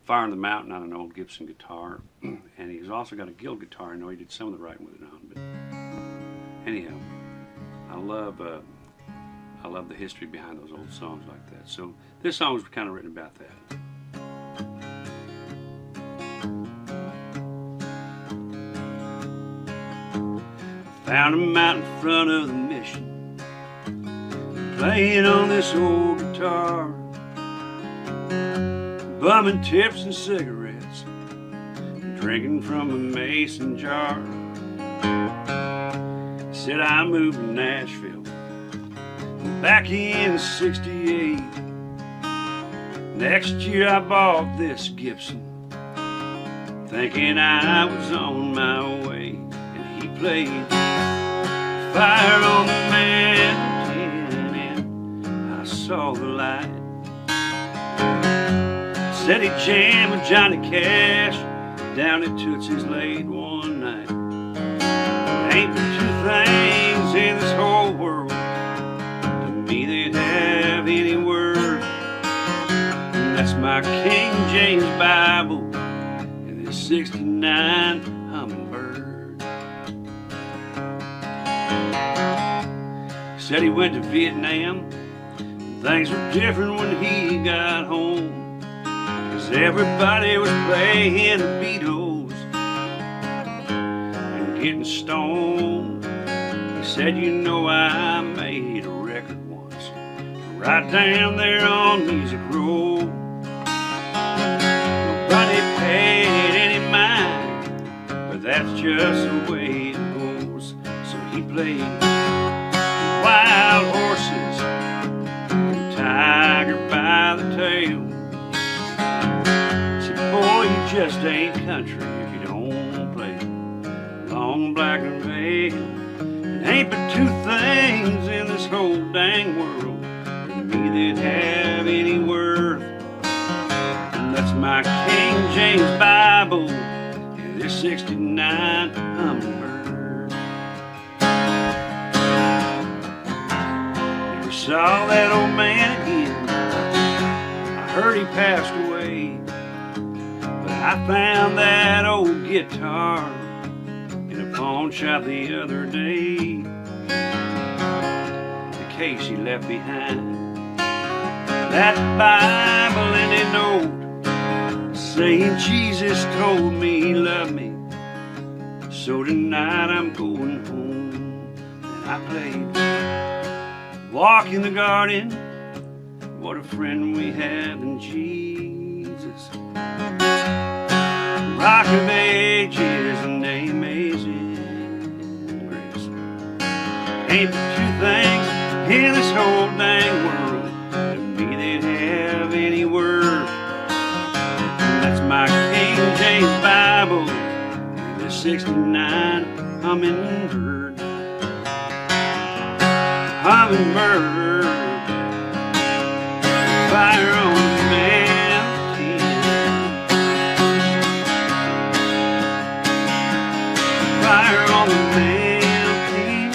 Fire on the Mountain on an old Gibson guitar, and he's also got a Guild guitar. I know he did some of the writing with it on, but anyhow, I love the history behind those old songs like that. So this song was kind of written about that. Found him out in front of the mission, playing on this old guitar, bumming tips and cigarettes, drinking from a mason jar. Said I moved to Nashville back in '68. Next year I bought this Gibson, thinking I was on my way, and he played Fire on the Mountain, and I saw the light. Said he jammed with Johnny Cash down at Tootsie's late one night. Ain't but two things in this whole world to me that have any worth, and that's my King James Bible and this '69 Hummingbird. Said he went to Vietnam, and things were different when he got home, 'cause everybody was playing the Beatles and getting stoned. He said, you know, I made a record once right down there on Music Road. Nobody paid any mind, but that's just the way it goes. So he played Wild Horses and Tiger by the Tail. Said, boy, you just ain't country if you don't play Long Black and Veil. It ain't but two things in this whole dang world to me that have any worth, and that's my King James Bible and this '69 Hummingbird. Saw that old man again, I heard he passed away, but I found that old guitar in a pawn shop the other day. The case he left behind, that Bible in a note saying Jesus told me he loved me, so tonight I'm going home. And I played Walk in the Garden, what a friend we have in Jesus. Rock of Ages and Amazing Grace. Ain't but two things in this whole dang world to me that have any worth, and that's my King James Bible and this '69 Hummingbird. Hummingbird, fire on the mountain, fire on the mountain.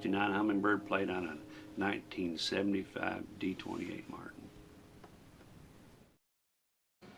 69 Hummingbird played on a 1975 D28 Martin.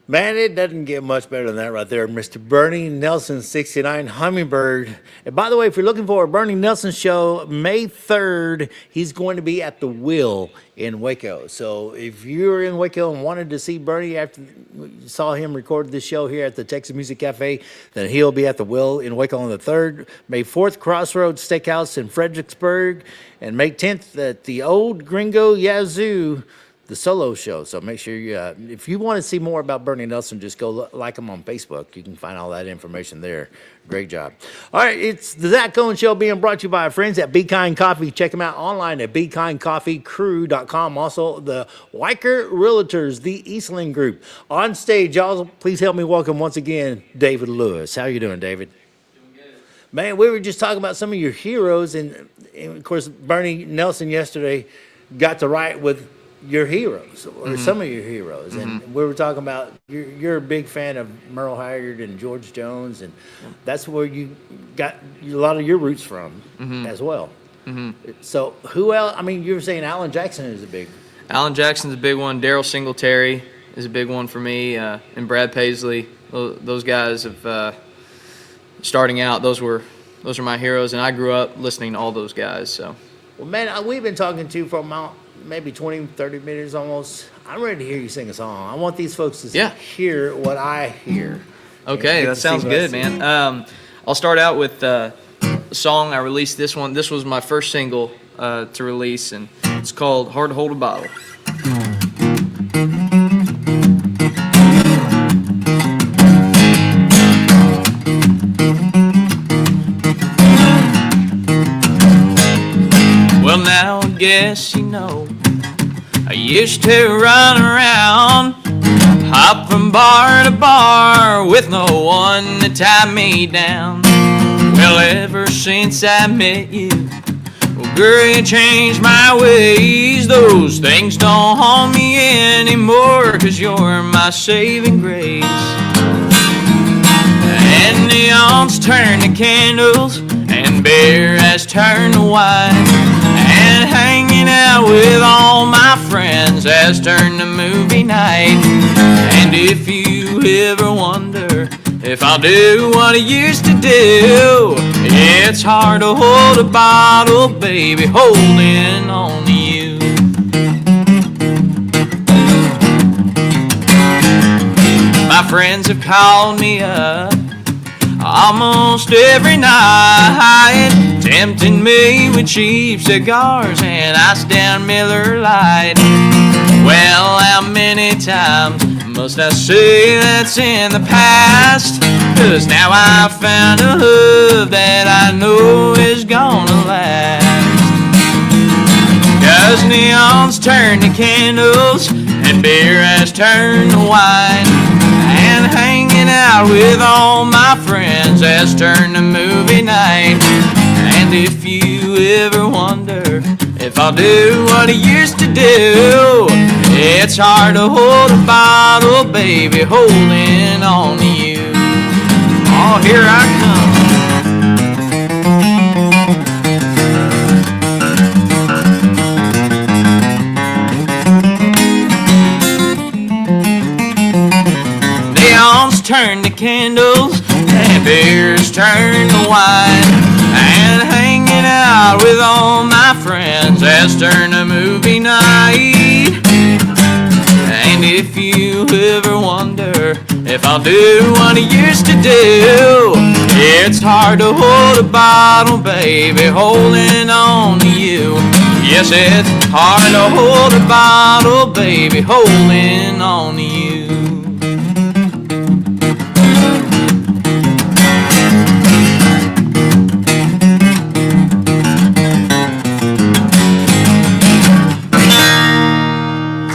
Man, it doesn't get much better than that right there. Mr. Bernie Nelson, 69 Hummingbird. And by the way, if you're looking for a Bernie Nelson show, May 3rd, he's going to be at the Will in Waco. So if you're in Waco and wanted to see Bernie after you saw him record this show here at the Texas Music Cafe, then he'll be at the Will in Waco on the 3rd. May 4th, Crossroads Steakhouse in Fredericksburg. And May 10th at the Old Gringo Yazoo, the solo show. So make sure you, if you want to see more about Bernie Nelson, just go like him on Facebook. You can find all that information there. Great job. All right, it's the Zack Owen Show being brought to you by our friends at Be Kind Coffee. Check them out online at BeKindCoffeeCrew.com. Also, the Weicker Realtors, the Eastland Group. On stage, y'all, please help me welcome once again David Lewis. How you doing, David? Man, we were just talking about some of your heroes, and of course, Bernie Nelson yesterday got to write with your heroes, or some of your heroes, and we were talking about you're a big fan of Merle Haggard and George Jones, and that's where you got a lot of your roots from as well. So who else? I mean, you were saying Alan Jackson is a big. Alan Jackson's a big one. Daryl Singletary is a big one for me, and Brad Paisley. Those guys have starting out. Those are my heroes, and I grew up listening to all those guys. So, well, man, we've been talking to you for maybe 20, 30 minutes almost. I'm ready to hear you sing a song. I want these folks to hear what I hear. Okay, that sounds good, man. I'll start out with a song. I released this one. This was my first single to release, and it's called Hard to Hold a Bottle. Well, now I guess you know I used to run around, hop from bar to bar with no one to tie me down. Well, ever since I met you, well, girl, you changed my ways. Those things don't haunt me anymore, 'cause you're my saving grace. And neons turn to candles, and beer has turned to wine, and hanging out with all my friends has turned to movie night. And if you ever wonder if I'll do what I used to do, it's hard to hold a bottle, baby, holding on to you. My friends have called me up almost every night, tempting me with cheap cigars and iced down Miller Lite. Well, how many times must I say that's in the past? 'Cause now I found a love that I know is gonna last. 'Cause neons turn to candles, and beer has turned to wine, and hanging out with all my friends has turned to movie night. And if you ever wonder if I'll do what I used to do, it's hard to hold a bottle, baby, holding on to you. Oh, here I come. Neons turn to candles, and beers turn to wine, and hanging out with all my friends has turned to movie night. And if you ever wonder if I'll do what I used to do, it's hard to hold a bottle, baby, holding on to you. Yes, it's hard to hold a bottle, baby, holding on to you.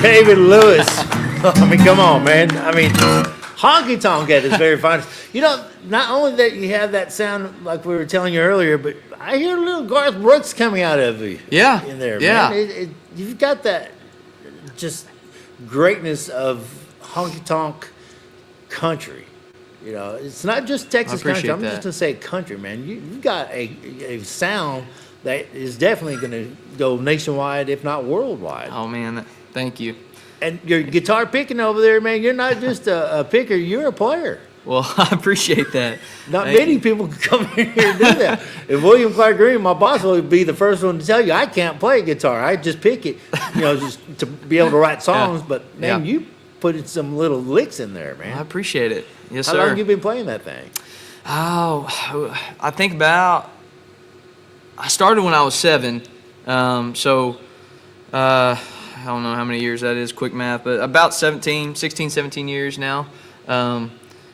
David Lewis. I mean, come on, man. I mean, honky tonk at its very finest. You know, not only that you have that sound like we were telling you earlier, but I hear a little Garth Brooks coming out of you. Yeah. In there, yeah. man. You've got that just greatness of honky tonk country. You know, it's not just Texas country. I'm just going to say country, man. You've got a sound that is definitely going to go nationwide, if not worldwide. Oh man, thank you. And your guitar picking over there, man, you're not just a picker, you're a player. Well, I appreciate that. Not Thank many you. people can come in here and do that. If William Clark Green, my boss, will be the first one to tell you, I can't play guitar. I just pick it, just to be able to write songs. Yeah. But, man, Yeah. you put in some little licks in there, man. I appreciate it. Yes, How sir. long have you been playing that thing? Oh, I think I started when I was 7. I don't know how many years that is, quick math, but about 16, 17 years now.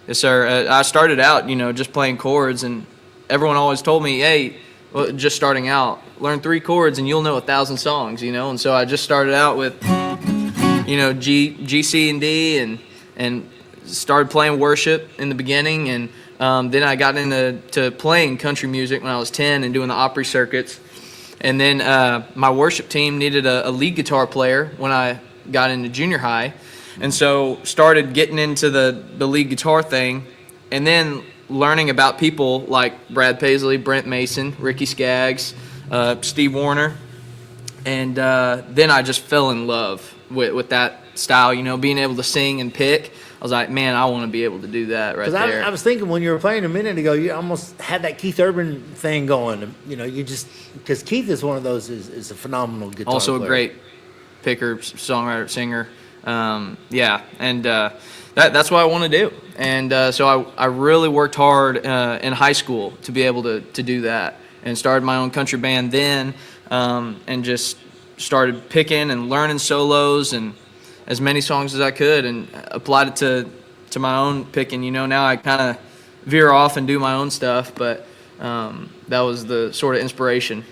Yes, sir. I started out, just playing chords, and everyone always told me, hey, well, just starting out, learn 3 chords and you'll know 1,000 songs, And so I just started out with, G, C, and D, and started playing worship in the beginning, and then I got into playing country music when I was 10 and doing the Opry circuits. And then my worship team needed a lead guitar player when I got into junior high. And so started getting into the lead guitar thing, and then learning about people like Brad Paisley, Brent Mason, Ricky Skaggs, Steve Wariner. And then I just fell in love with that style, being able to sing and pick. I was like, man, I want to be able to do that right there. I was thinking when you were playing a minute ago, you almost had that Keith Urban thing going. Because Keith is one of those, is a phenomenal guitar Also player. a great picker, songwriter, singer. That's what I want to do. And so I really worked hard in high school to be able to do that, and started my own country band then, and just started picking and learning solos and as many songs as I could, and applied it to my own picking. Now I kind of veer off and do my own stuff, but that was the sort of inspiration.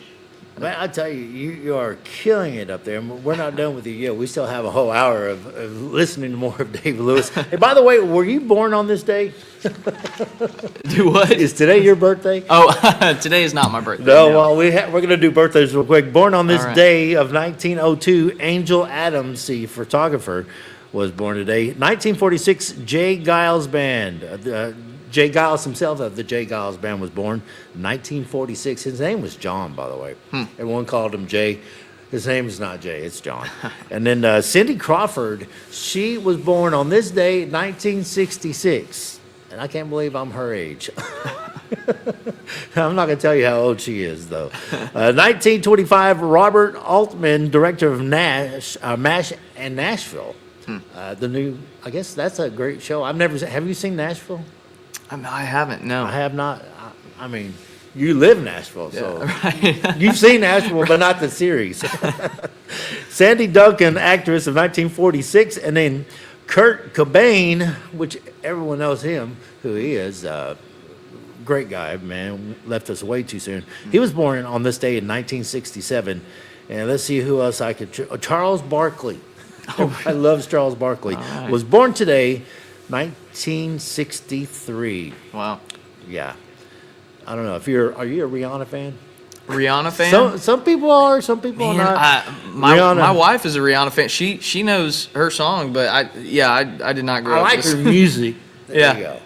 Man, I tell you, you are killing it up there. We're not done with you yet. We still have a whole hour of listening to more of David Lewis. Hey, by the way, were you born on this day? Do what? Is today your birthday? Oh, today is not my birthday. No, well, we're going to do birthdays real quick. Born on this All right. day of 1902, Angel Adams, the photographer, was born today. 1946, Jay Giles Band. Jay Giles himself of the Jay Giles Band was born in 1946. His name was John, by the way. Everyone called him Jay. His name is not Jay, it's John. And then Cindy Crawford, she was born on this day, 1966. And I can't believe I'm her age. I'm not going to tell you how old she is, though. 1925, Robert Altman, director of MASH and Nashville. The new, I guess that's a great show. Have you seen Nashville? I haven't, no. I have not. I mean, you live in Nashville, so right. You've seen Nashville, but not the series. Sandy Duncan, actress of 1946, and then Kurt Cobain, which everyone knows him, who he is. Great guy, man. Left us way too soon. He was born on this day in 1967. And let's see who else I could. Charles Barkley. I love Charles Barkley. Right. Was born today, 1963. Wow. Yeah. I don't know if are you a Rihanna fan? Rihanna fan? Some people are, some people are not. My wife is a Rihanna fan. She knows her song, but I did not grow I up. like her music. There Yeah. you go.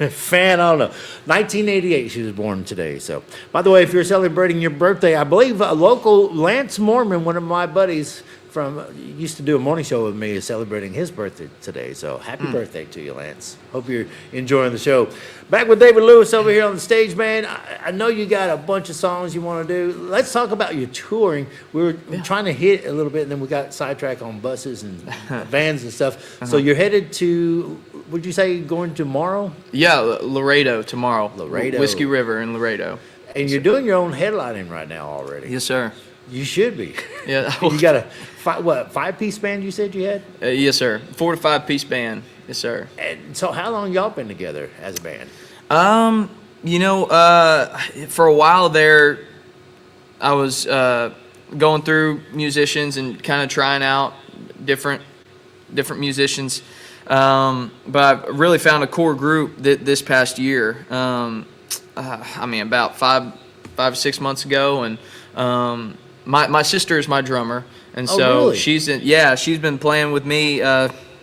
Fan, I don't know. 1988, she was born today. So, by the way, if you're celebrating your birthday, I believe a local Lance Mormon, one of my buddies used to do a morning show with me, is celebrating his birthday today. So, happy birthday to you, Lance. Hope you're enjoying the show. Back with David Lewis over here on the stage, man. I know you got a bunch of songs you want to do. Let's talk about your touring. We were trying to hit a little bit, and then we got sidetracked on buses and vans and stuff. So, you're headed to, would you say going tomorrow? Yeah, Laredo tomorrow. Laredo. Whiskey River in Laredo. And you're doing your own headlining right now already. Yes, sir. You should be. Yeah. You got a 5-piece band you said you had? Yes, sir. 4 to 5 piece band. Yes, sir. And so how long y'all been together as a band? For a while there, I was going through musicians and kind of trying out different musicians. But I really found a core group this past year. About 5 or 6 months ago, and my sister is my drummer, and so really? she's been playing with me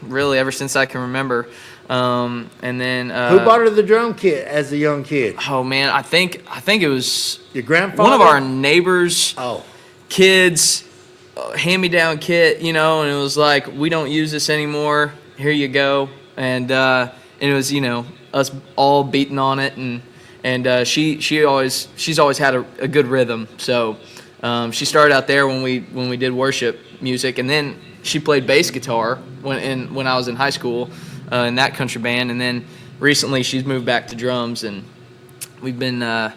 really ever since I can remember. And then Who bought her the drum kit as a young kid? Oh man, I think it was your grandfather. One of our neighbors' Oh. kids hand-me-down kit, you know, and it was like, we don't use this anymore. Here you go. And it was, you know, us all beating on it, and she's always had a good rhythm. So she started out there when we did worship music, and then she played bass guitar when I was in high school in that country band, and then recently she's moved back to drums, and we've been.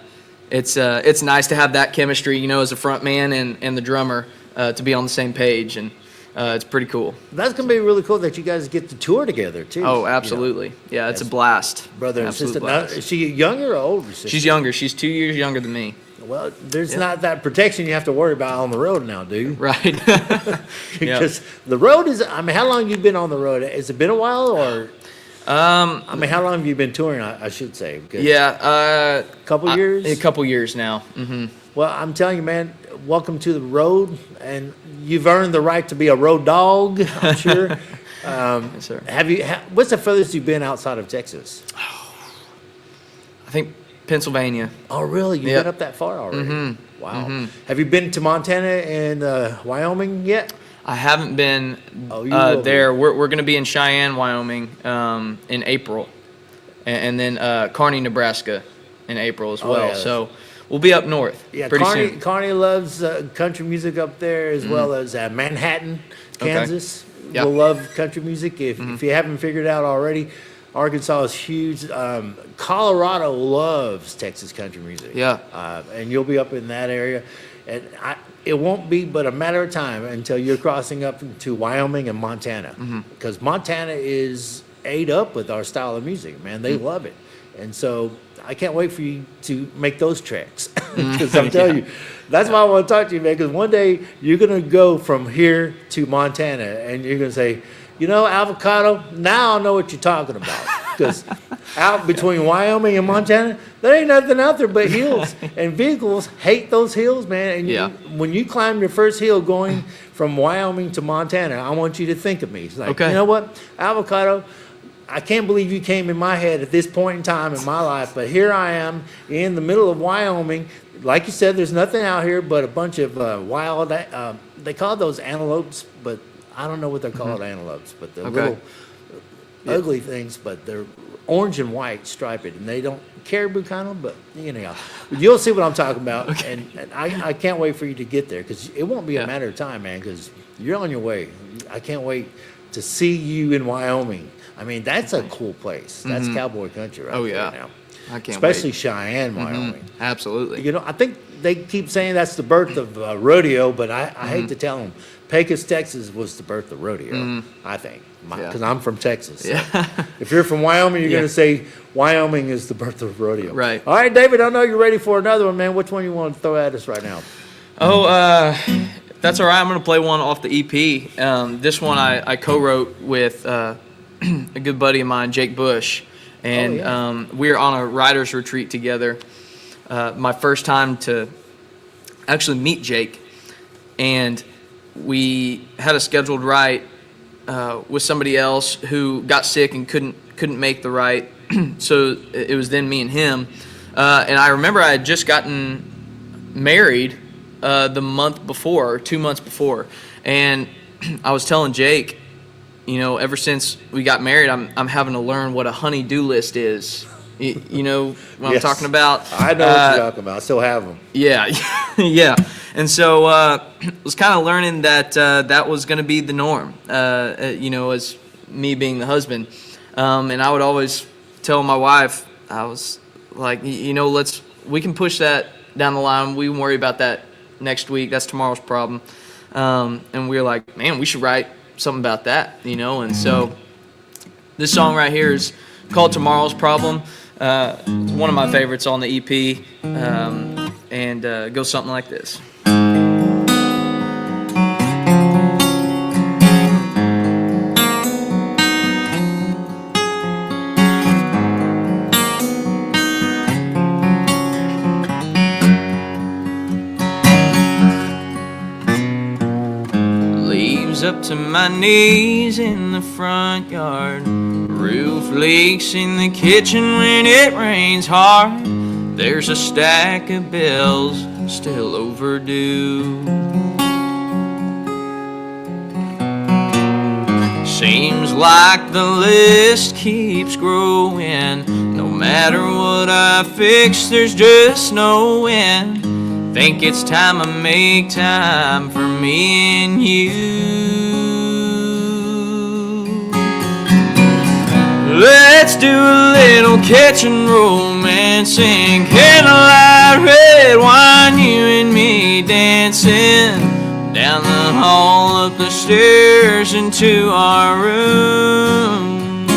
It's nice to have that chemistry, you know, as a front man and the drummer to be on the same page, and it's pretty cool. That's gonna be really cool that you guys get to tour together too. Oh, absolutely. You know? Yeah, it's a blast. Brother and Absolute sister. blast. Now, is she younger or older? Sister? She's younger. She's 2 years younger than me. Well, there's not that protection you have to worry about on the road now, dude. Right. Because the road is. I mean, how long you been on the road? Has it been a while or? I mean, how long have you been touring? I should say. Yeah, couple years. A couple years now. Mm-hmm. Well, I'm telling you, man. Welcome to the road, and you've earned the right to be a road dog. I'm sure. Yes, sir. What's the furthest you've been outside of Texas? I think Pennsylvania. Oh, really? You've been up that far already? Mm-hmm. Wow. Mm-hmm. Have you been to Montana and Wyoming yet? I haven't been there. We're going to be in Cheyenne, Wyoming in April, and then Kearney, Nebraska in April as well. Yeah. So we'll be up north pretty soon. Kearney loves country music up there as well as Manhattan, Kansas. Yep. Will love country music. If you haven't figured it out already, Arkansas is huge. Colorado loves Texas country music. Yeah. And you'll be up in that area. And it won't be but a matter of time until you're crossing up into Wyoming and Montana. Because Montana is ate up with our style of music, man. They love it. And so I can't wait for you to make those treks. Because I'm telling you, that's why I want to talk to you, man. Because one day you're going to go from here to Montana and you're going to say, you know, Alvarado, now I know what you're talking about. Because out between Wyoming and Montana, there ain't nothing out there but hills. And vehicles hate those hills, man. And when you climb your first hill going from Wyoming to Montana, I want you to think of me. It's like, you know what, Alvarado, I can't believe you came in my head at this point in time in my life, but here I am in the middle of Wyoming. Like you said, there's nothing out here but a bunch of wild, they call those antelopes, but I don't know what they're called, antelopes, but they're little ugly things, but they're orange and white striped, and they don't caribou kind of, but you know, you'll see what I'm talking about. And I can't wait for you to get there because it won't be a matter of time, man, because you're on your way. I can't wait to see you in Wyoming. I mean, that's a cool place. That's cowboy country right there now. I can't Especially wait. Cheyenne, Wyoming. Absolutely. You know, I think they keep saying that's the birth of rodeo, but I hate to tell them. Pecos, Texas was the birth of rodeo, I think, because I'm from Texas. So if you're from Wyoming, you're going to say Wyoming is the birth of rodeo. Right. All right, David, I know you're ready for another one, man. Which one you want to throw at us right now? That's all right. I'm going to play one off the EP. This one I co-wrote with a good buddy of mine, Jake Bush. And we were on a writer's retreat together. My first time to actually meet Jake. And we had a scheduled write with somebody else who got sick and couldn't make the write. So it was then me and him. And I remember I had just gotten married the month before, 2 months before. And I was telling Jake, you know, ever since we got married, I'm having to learn what a honey-do list is. You know what I'm talking about? I know what you're talking about. I still have them. Yeah, yeah. And so was kind of learning that that was going to be the norm, you know, as me being the husband. And I would always tell my wife, I was like, you know, we can push that down the line. We can worry about that next week. That's tomorrow's problem. And we were like, man, we should write something about that, you know. And so this song right here is called Tomorrow's Problem. It's one of my favorites on the EP, and goes something like this. Leaves up to my knees in the front yard, Roof leaks in the kitchen when it rains hard. There's a stack of bills still overdue. Seems like the list keeps growing. No matter what I fix, there's just no end. Think it's time I make time for me and you. Let's do a little kitchen romancing, candlelight, red wine, you and me dancing down the hall, up the stairs, into our room.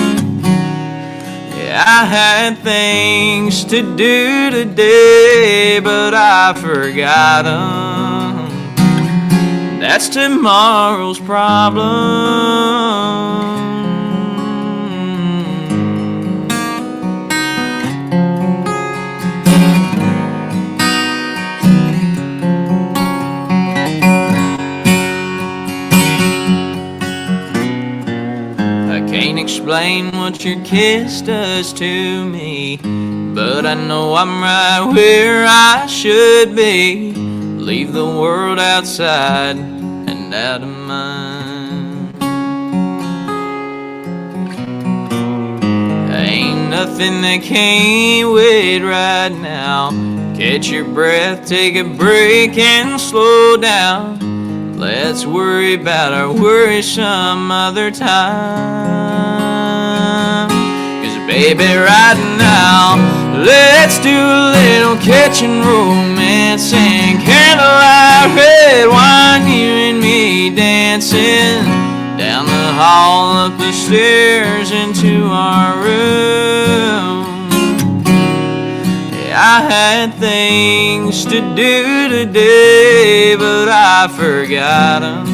Yeah, I had things to do today, but I forgot them. That's tomorrow's problem. Explain what your kiss does to me, but I know I'm right where I should be. Leave the world outside and out of mind. Ain't nothing that can't wait right now. Catch your breath, take a break and slow down. Let's worry about our worries some other time. 'Cause baby, right now, let's do a little kitchen romancing, candlelight, red wine, you and me dancing down the hall, up the stairs, into our room. I had things to do today, but I forgot them.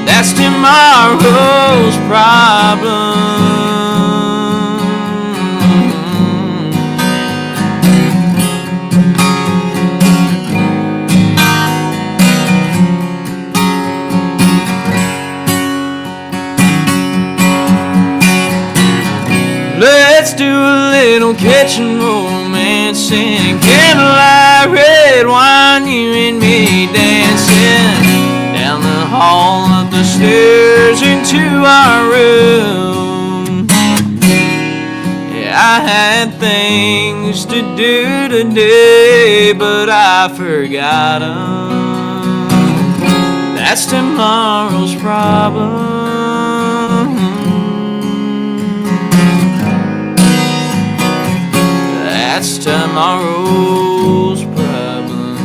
That's tomorrow's problem. Let's do a little kitchen romancing, candlelight, red wine, you and me dancing down the hall, up the stairs, into our room. Yeah, I had things to do today, but I forgot them. That's tomorrow's problem. That's tomorrow's problem.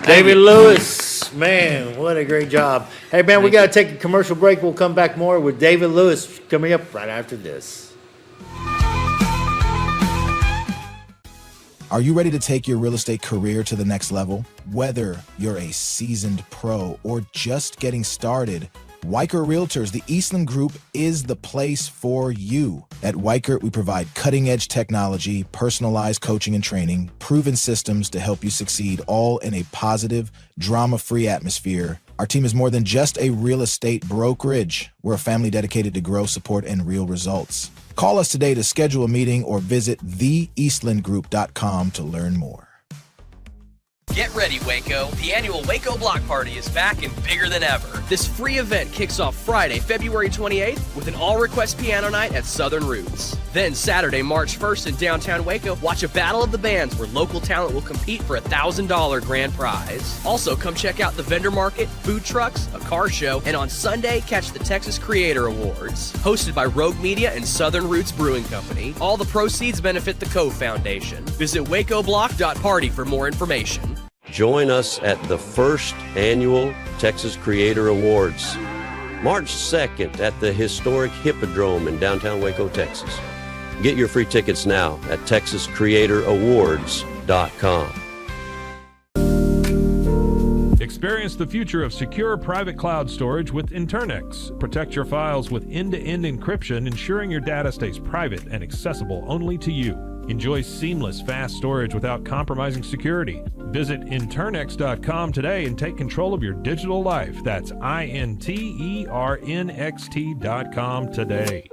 David Lewis, man, what a great job. Hey, man, we got to take a commercial break. We'll come back more with David Lewis coming up right after this. Are you ready to take your real estate career to the next level? Whether you're a seasoned pro or just getting started, Weichert Realtors, the Eastland Group, is the place for you. At Weichert, we provide cutting-edge technology, personalized coaching and training, proven systems to help you succeed, all in a positive, drama-free atmosphere. Our team is more than just a real estate brokerage. We're a family dedicated to growth, support, and real results. Call us today to schedule a meeting or visit theeastlandgroup.com to learn more. Get ready, Waco. The annual Waco Block Party is back and bigger than ever. This free event kicks off Friday, February 28th with an all-request piano night at Southern Roots. Then Saturday, March 1st in downtown Waco, watch a battle of the bands where local talent will compete for a $1,000 grand prize. Also, come check out the vendor market, food trucks, a car show, and on Sunday, catch the Texas Creator Awards. Hosted by Rogue Media and Southern Roots Brewing Company, all the proceeds benefit the Cove Foundation. Visit wacoblock.party for more information. Join us at the first annual Texas Creator Awards, March 2nd at the historic Hippodrome in downtown Waco, Texas. Get your free tickets now at texascreatorowards.com. Experience the future of secure private cloud storage with Internex. Protect your files with end-to-end encryption, ensuring your data stays private and accessible only to you. Enjoy seamless, fast storage without compromising security. Visit internxt.com today and take control of your digital life. That's INTERNXT.com today.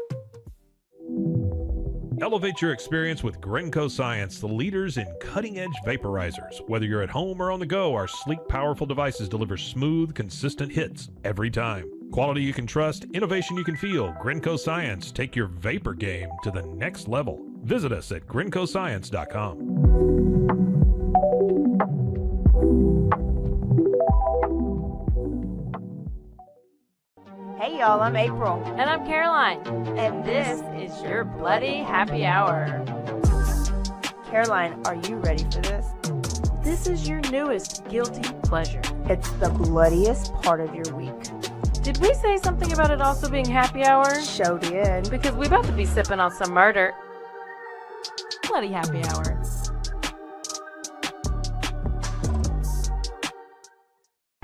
Elevate your experience with Grinco Science, the leaders in cutting-edge vaporizers. Whether you're at home or on the go, our sleek, powerful devices deliver smooth, consistent hits every time. Quality you can trust, innovation you can feel. Grinco Science. Take your vapor game to the next level. Visit us at grincoscience.com. Hey y'all, I'm April. And I'm Caroline. And this is your Bloody Happy Hour. Caroline, are you ready for this? This is your newest guilty pleasure. It's the bloodiest part of your week. Did we say something about it also being happy hour? Show did. Because we about to be sipping on some murder. Bloody Happy Hour.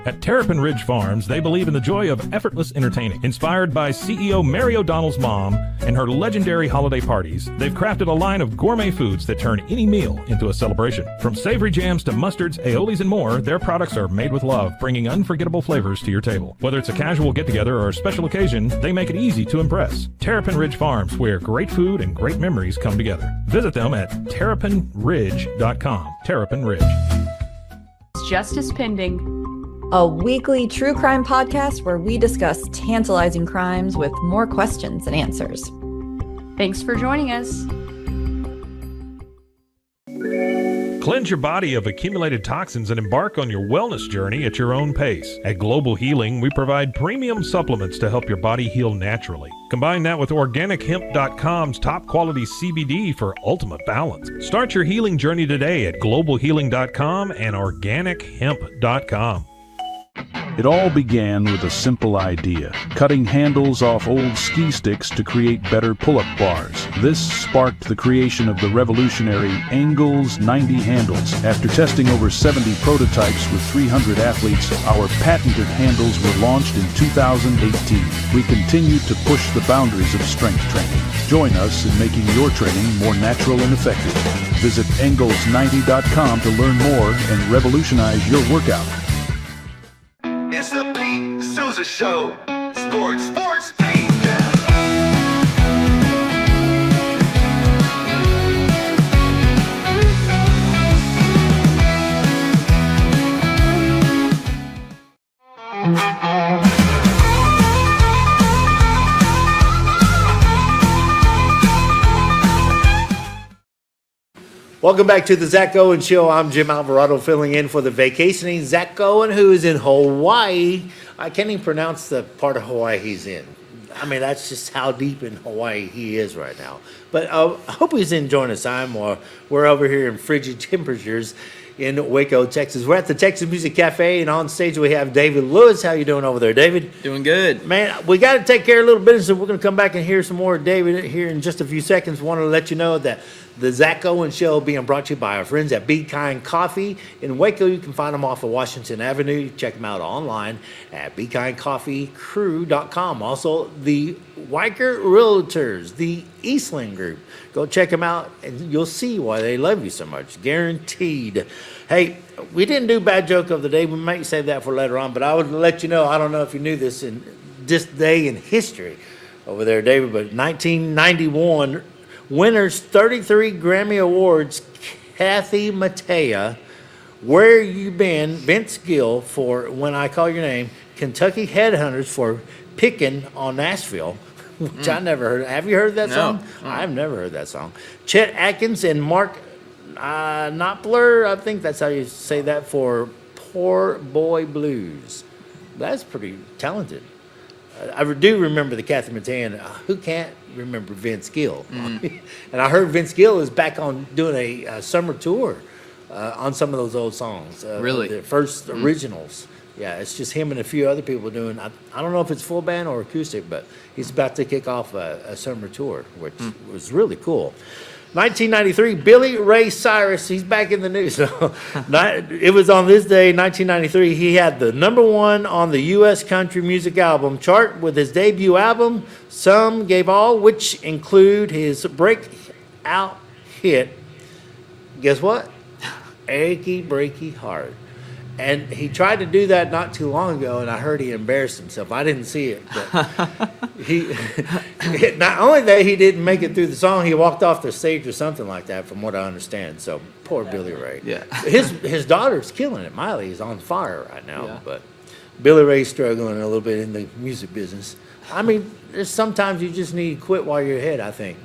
At Terrapin Ridge Farms, they believe in the joy of effortless entertaining. Inspired by CEO Mary O'Donnell's mom and her legendary holiday parties, they've crafted a line of gourmet foods that turn any meal into a celebration. From savory jams to mustards, aiolis, and more, their products are made with love, bringing unforgettable flavors to your table. Whether it's a casual get-together or a special occasion, they make it easy to impress. Terrapin Ridge Farms, where great food and great memories come together. Visit them at terrapinridge.com. Terrapin Ridge. Justice Pending, a weekly true crime podcast where we discuss tantalizing crimes with more questions than answers. Thanks for joining us. Cleanse your body of accumulated toxins and embark on your wellness journey at your own pace. At Global Healing, we provide premium supplements to help your body heal naturally. Combine that with OrganicHemp.com's top quality CBD for ultimate balance. Start your healing journey today at GlobalHealing.com and OrganicHemp.com. It all began with a simple idea, cutting handles off old ski sticks to create better pull-up bars. This sparked the creation of the revolutionary Angles 90 handles. After testing over 70 prototypes with 300 athletes, our patented handles were launched in 2018. We continue to push the boundaries of strength training. Join us in making your training more natural and effective. Visit Angles90.com to learn more and revolutionize your workout. It's the Pete Souza Show. Sports, Pete. Welcome back to the Zack Owen Show. I'm Jim Alvarado filling in for the vacationing Zack Owen, who is in Hawaii. I can't even pronounce the part of Hawaii he's in. I mean, that's just how deep in Hawaii he is right now. But I hope he's enjoying his time while we're over here in frigid temperatures in Waco, Texas. We're at the Texas Music Cafe, and on stage we have David Lewis. How you doing over there, David? Doing good. Man, we got to take care of a little business, and we're going to come back and hear some more of David here in just a few seconds. Want to let you know that the Zack Owen Show being brought to you by our friends at Be Kind Coffee in Waco. You can find them off of Washington Avenue. Check them out online at BeKindCoffeeCrew.com. Also, the Weicker Realtors, the Eastland Group. Go check them out, and you'll see why they love you so much. Guaranteed. Hey, we didn't do bad joke of the day. We might save that for later on, but I would let you know, I don't know if you knew this in this day in history over there, David, but 1991 winners 33 Grammy Awards, Kathy Mattea, Where You Been, Vince Gill for When I Call Your Name, Kentucky Headhunters for Pickin' on Nashville, which I never heard. Have you heard that song? I've never heard that song. Chet Atkins and Mark Knopfler, I think that's how you say that, for Poor Boy Blues. That's pretty talented. I do remember the Kathy Mattea. Who can't remember Vince Gill? And I heard Vince Gill is back on doing a summer tour on some of those old songs. Really? The first originals. Yeah, it's just him and a few other people doing, I don't know if it's full band or acoustic, but he's about to kick off a summer tour, which was really cool. 1993, Billy Ray Cyrus, he's back in the news. It was on this day, 1993, he had the #1 on the U.S. Country Music Album chart with his debut album, Some Gave All, which include his breakout hit, guess what? Achy breaky heart. And he tried to do that not too long ago, and I heard he embarrassed himself. I didn't see it, but he not only that he didn't make it through the song, he walked off the stage or something like that, from what I understand. So poor Billy Ray. Yeah. His daughter's killing it. Miley is on fire right now, but Billy Ray's struggling a little bit in the music business. I mean, there's sometimes you just need to quit while you're ahead, I think.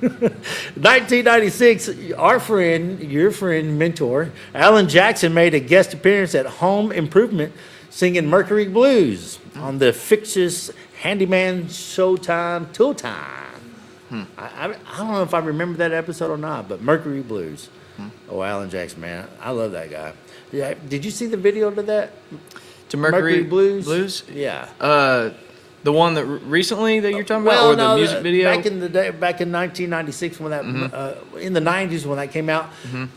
1996, our friend, your friend, mentor, Alan Jackson made a guest appearance at Home Improvement singing Mercury Blues on the fictitious Handyman Showtime Tool Time. I don't know if I remember that episode or not, but Mercury Blues. Oh, Alan Jackson, man. I love that guy. Yeah, did you see the video to that? To Mercury Blues? Yeah. The one that recently that you're talking about, or the music video? Back in the day, back in 1996, when that in the 90s when that came out,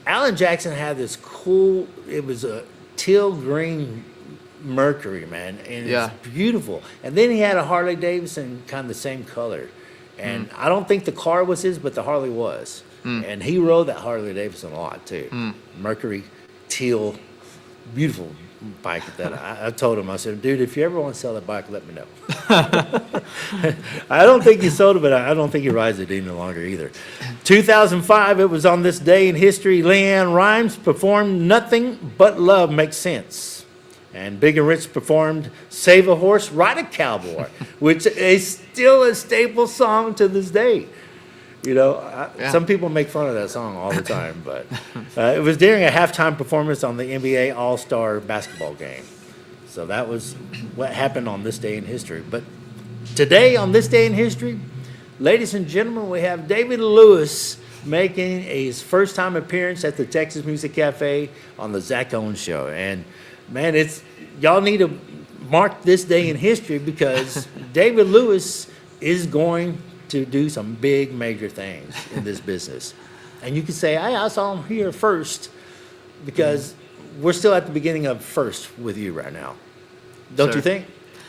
Alan Jackson had this cool. It was a teal green Mercury, man, and it's beautiful. And then he had a Harley Davidson, kind of the same color. And I don't think the car was his, but the Harley was. And he rode that Harley Davidson a lot too. Mercury, teal, beautiful bike at that. I told him, I said, dude, if you ever want to sell that bike, let me know. I don't think he sold it, but I don't think he rides it any longer either. 2005, it was on this day in history, LeAnn Rimes performed Nothing But Love Makes Sense. And Big and Rich performed Save a Horse, Ride a Cowboy, which is still a staple song to this day. You know, some people make fun of that song all the time, but it was during a halftime performance on the NBA All-Star basketball game. So that was what happened on this day in history. But today, on this day in history, ladies and gentlemen, we have David Lewis making his first time appearance at the Texas Music Cafe on the Zack Owen Show. And, man, y'all need to mark this day in history because David Lewis is going to do some big major things in this business. And you can say, hey, I saw him here first, because we're still at the beginning of first with you right now. Don't you think?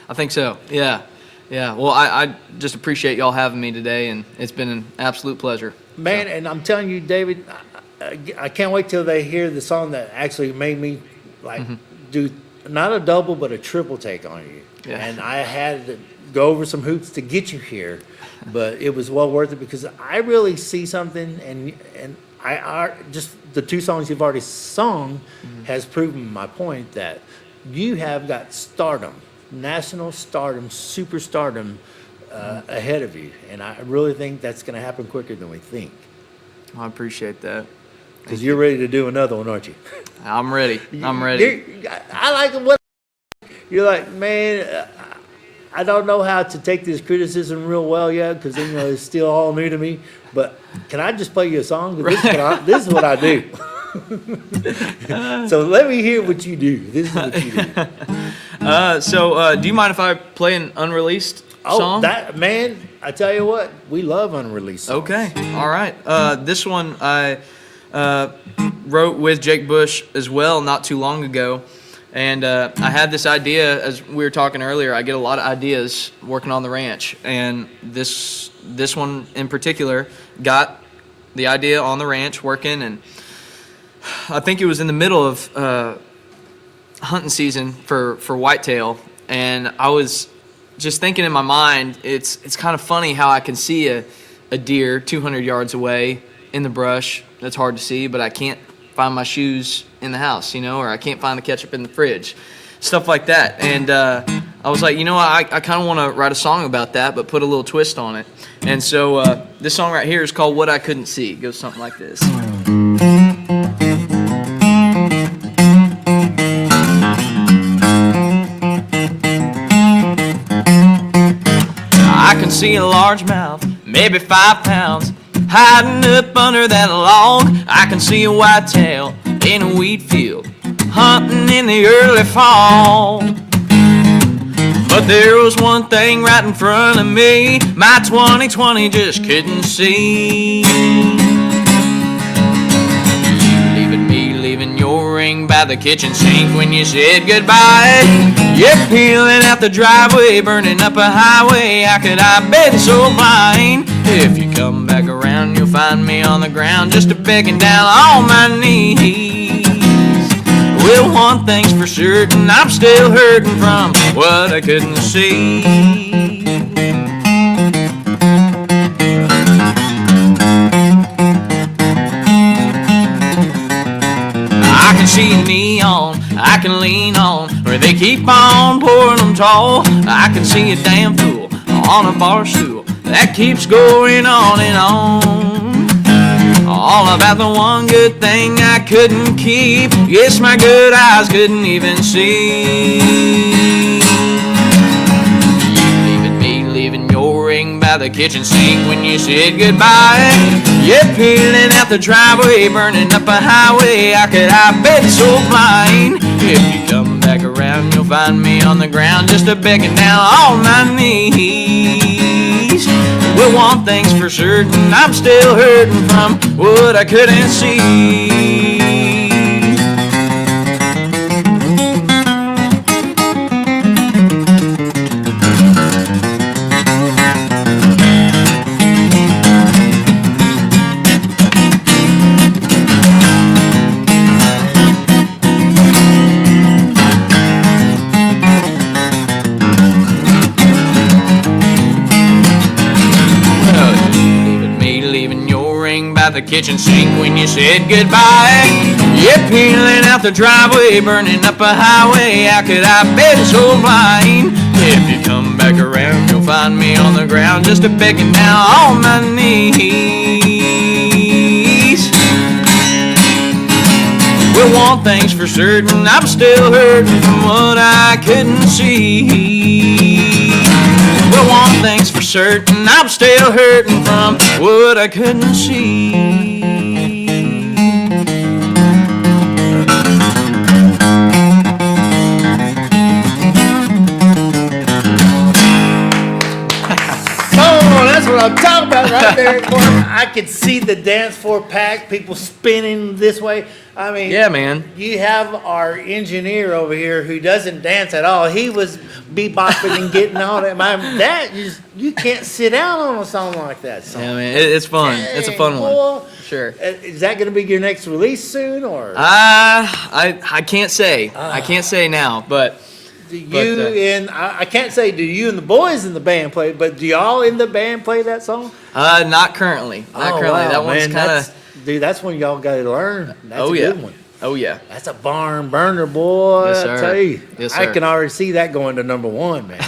I think so, yeah. Well, I just appreciate y'all having me today, and it's been an absolute pleasure. Man, and I'm telling you, David, I can't wait till they hear the song that actually made me do not a double but a triple take on you. Yeah. And I had to go over some hoops to get you here, but it was well worth it because I really see something, and I just the two songs you've already sung has proven my point that you have got stardom, national stardom, superstardom ahead of you, and I really think that's going to happen quicker than we think. I appreciate that. Because you're ready to do another one, aren't you? I'm ready. I like what you're like, man. I don't know how to take this criticism real well yet because it's still all new to me. But can I just play you a song? This is what I do. So let me hear what you do. This is what you do. Do you mind if I play an unreleased song? Oh, man, I tell you what, we love unreleased songs. Okay, all right. This one I wrote with Jake Bush as well not too long ago. And I had this idea, as we were talking earlier, I get a lot of ideas working on the ranch. And this one in particular got the idea on the ranch working. And I think it was in the middle of hunting season for whitetail. And I was just thinking in my mind, it's kind of funny how I can see a deer 200 yards away in the brush. That's hard to see, but I can't find my shoes in the house, or I can't find the ketchup in the fridge, stuff like that. And I was like, I kind of want to write a song about that, but put a little twist on it. And so this song right here is called What I Couldn't See. It goes something like this. I can see a large mouth, maybe 5 pounds, hiding up under that log. I can see a whitetail in a wheat field, hunting in the early fall. But there was one thing right in front of me, my 20/20 just couldn't see. Leaving your ring by the kitchen sink when you said goodbye. You're peeling out the driveway, burning up a highway. How could I been so blind? If you come back around around, you'll find me on the ground, just a begging down on my knees. Well, one thing's for certain, I'm still hurting from what I couldn't see. I can see a neon, I can lean on, where they keep on pouring them tall. I can see a damn fool on a bar stool that keeps going on and on. All about the one good thing I couldn't keep. Yes, my good eyes couldn't even see. Leaving your ring by the kitchen sink when you said goodbye. You're peeling out the driveway, burning up a highway. How could I be so blind? If you come back around, you'll find me on the ground, just a begging down on my knees. Well, one thing's for certain, I'm still hurting from what I couldn't see. The kitchen sink when you said goodbye. You're peeling out the driveway, burning up a highway. How could I be so blind? If you come back around, you'll find me on the ground, just a begging down on my knees. Well, one thing's for certain, I'm still hurting from what I couldn't see. Well, one thing's for certain, I'm still hurting from what I couldn't see. That's what I'm talking about right there. I could see the dance floor packed, people spinning this way. I mean, yeah, man. You have our engineer over here who doesn't dance at all. He was bebopping and getting on it. Man, you can't sit down on a song like that. Song. Yeah, man, it's fun. Dang, it's a fun boy. one. Sure. Is that going to be your next release soon, or? I can't say. I can't say now, but. I can't say do you and the boys in the band play, but do y'all in the band play that song? Not currently. Not currently. Wow, that one's kind of. Dude, that's when y'all got to learn. That's a good one. Oh yeah. That's a barn burner, boy. Yes, sir. I tell you. Yes, I sir. can already see that going to number one, man.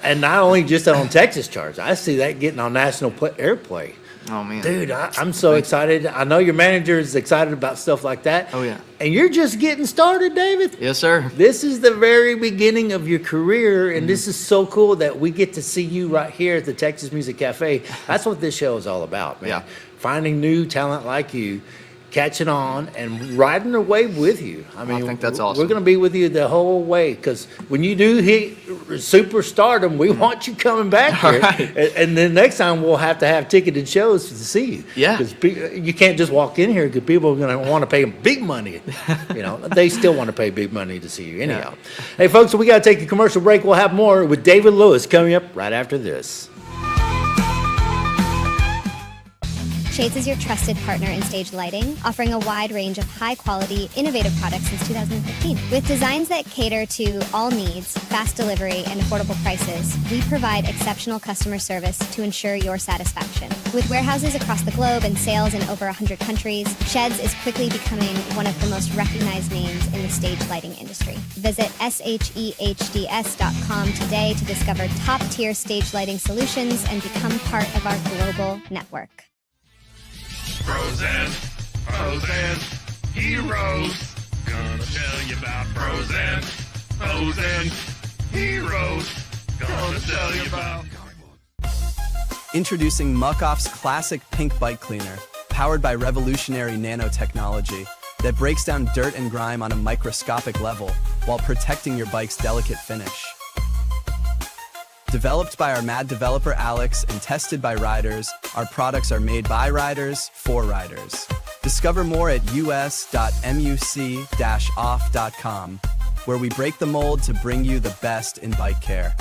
And not only just on Texas charts, I see that getting on national airplay. Oh man, dude, I'm so excited. I know your manager is excited about stuff like that. Oh yeah. And you're just getting started, David. Yes, sir. This is the very beginning of your career, and this is so cool that we get to see you right here at the Texas Music Cafe. That's what this show is all about, man. Yeah. Finding new talent like you, catching on, and riding the wave with you. I mean, I think that's awesome. We're going to be with you the whole way, because when you do hit superstardom, we want you coming back here. Right. And then next time we'll have to have ticketed shows to see you. Yeah. Because you can't just walk in here, because people are going to want to pay big money. You know, they still want to pay big money to see you anyhow. Yeah. Hey, folks, so we got to take a commercial break. We'll have more with David Lewis coming up right after this. Shades is your trusted partner in stage lighting, offering a wide range of high-quality, innovative products since 2015. With designs that cater to all needs, fast delivery, and affordable prices, we provide exceptional customer service to ensure your satisfaction. With warehouses across the globe and sales in over 100 countries, Sheds is quickly becoming one of the most recognized names in the stage lighting industry. Visit shehds.com today to discover top-tier stage lighting solutions and become part of our global network. Frozen heroes. Gonna tell you about frozen heroes. Gonna tell you about. Introducing Muck-Off's classic pink bike cleaner, powered by revolutionary nanotechnology that breaks down dirt and grime on a microscopic level while protecting your bike's delicate finish. Developed by our mad developer Alex and tested by riders, our products are made by riders for riders. Discover more at us.muc-off.com, where we break the mold to bring you the best in bike care.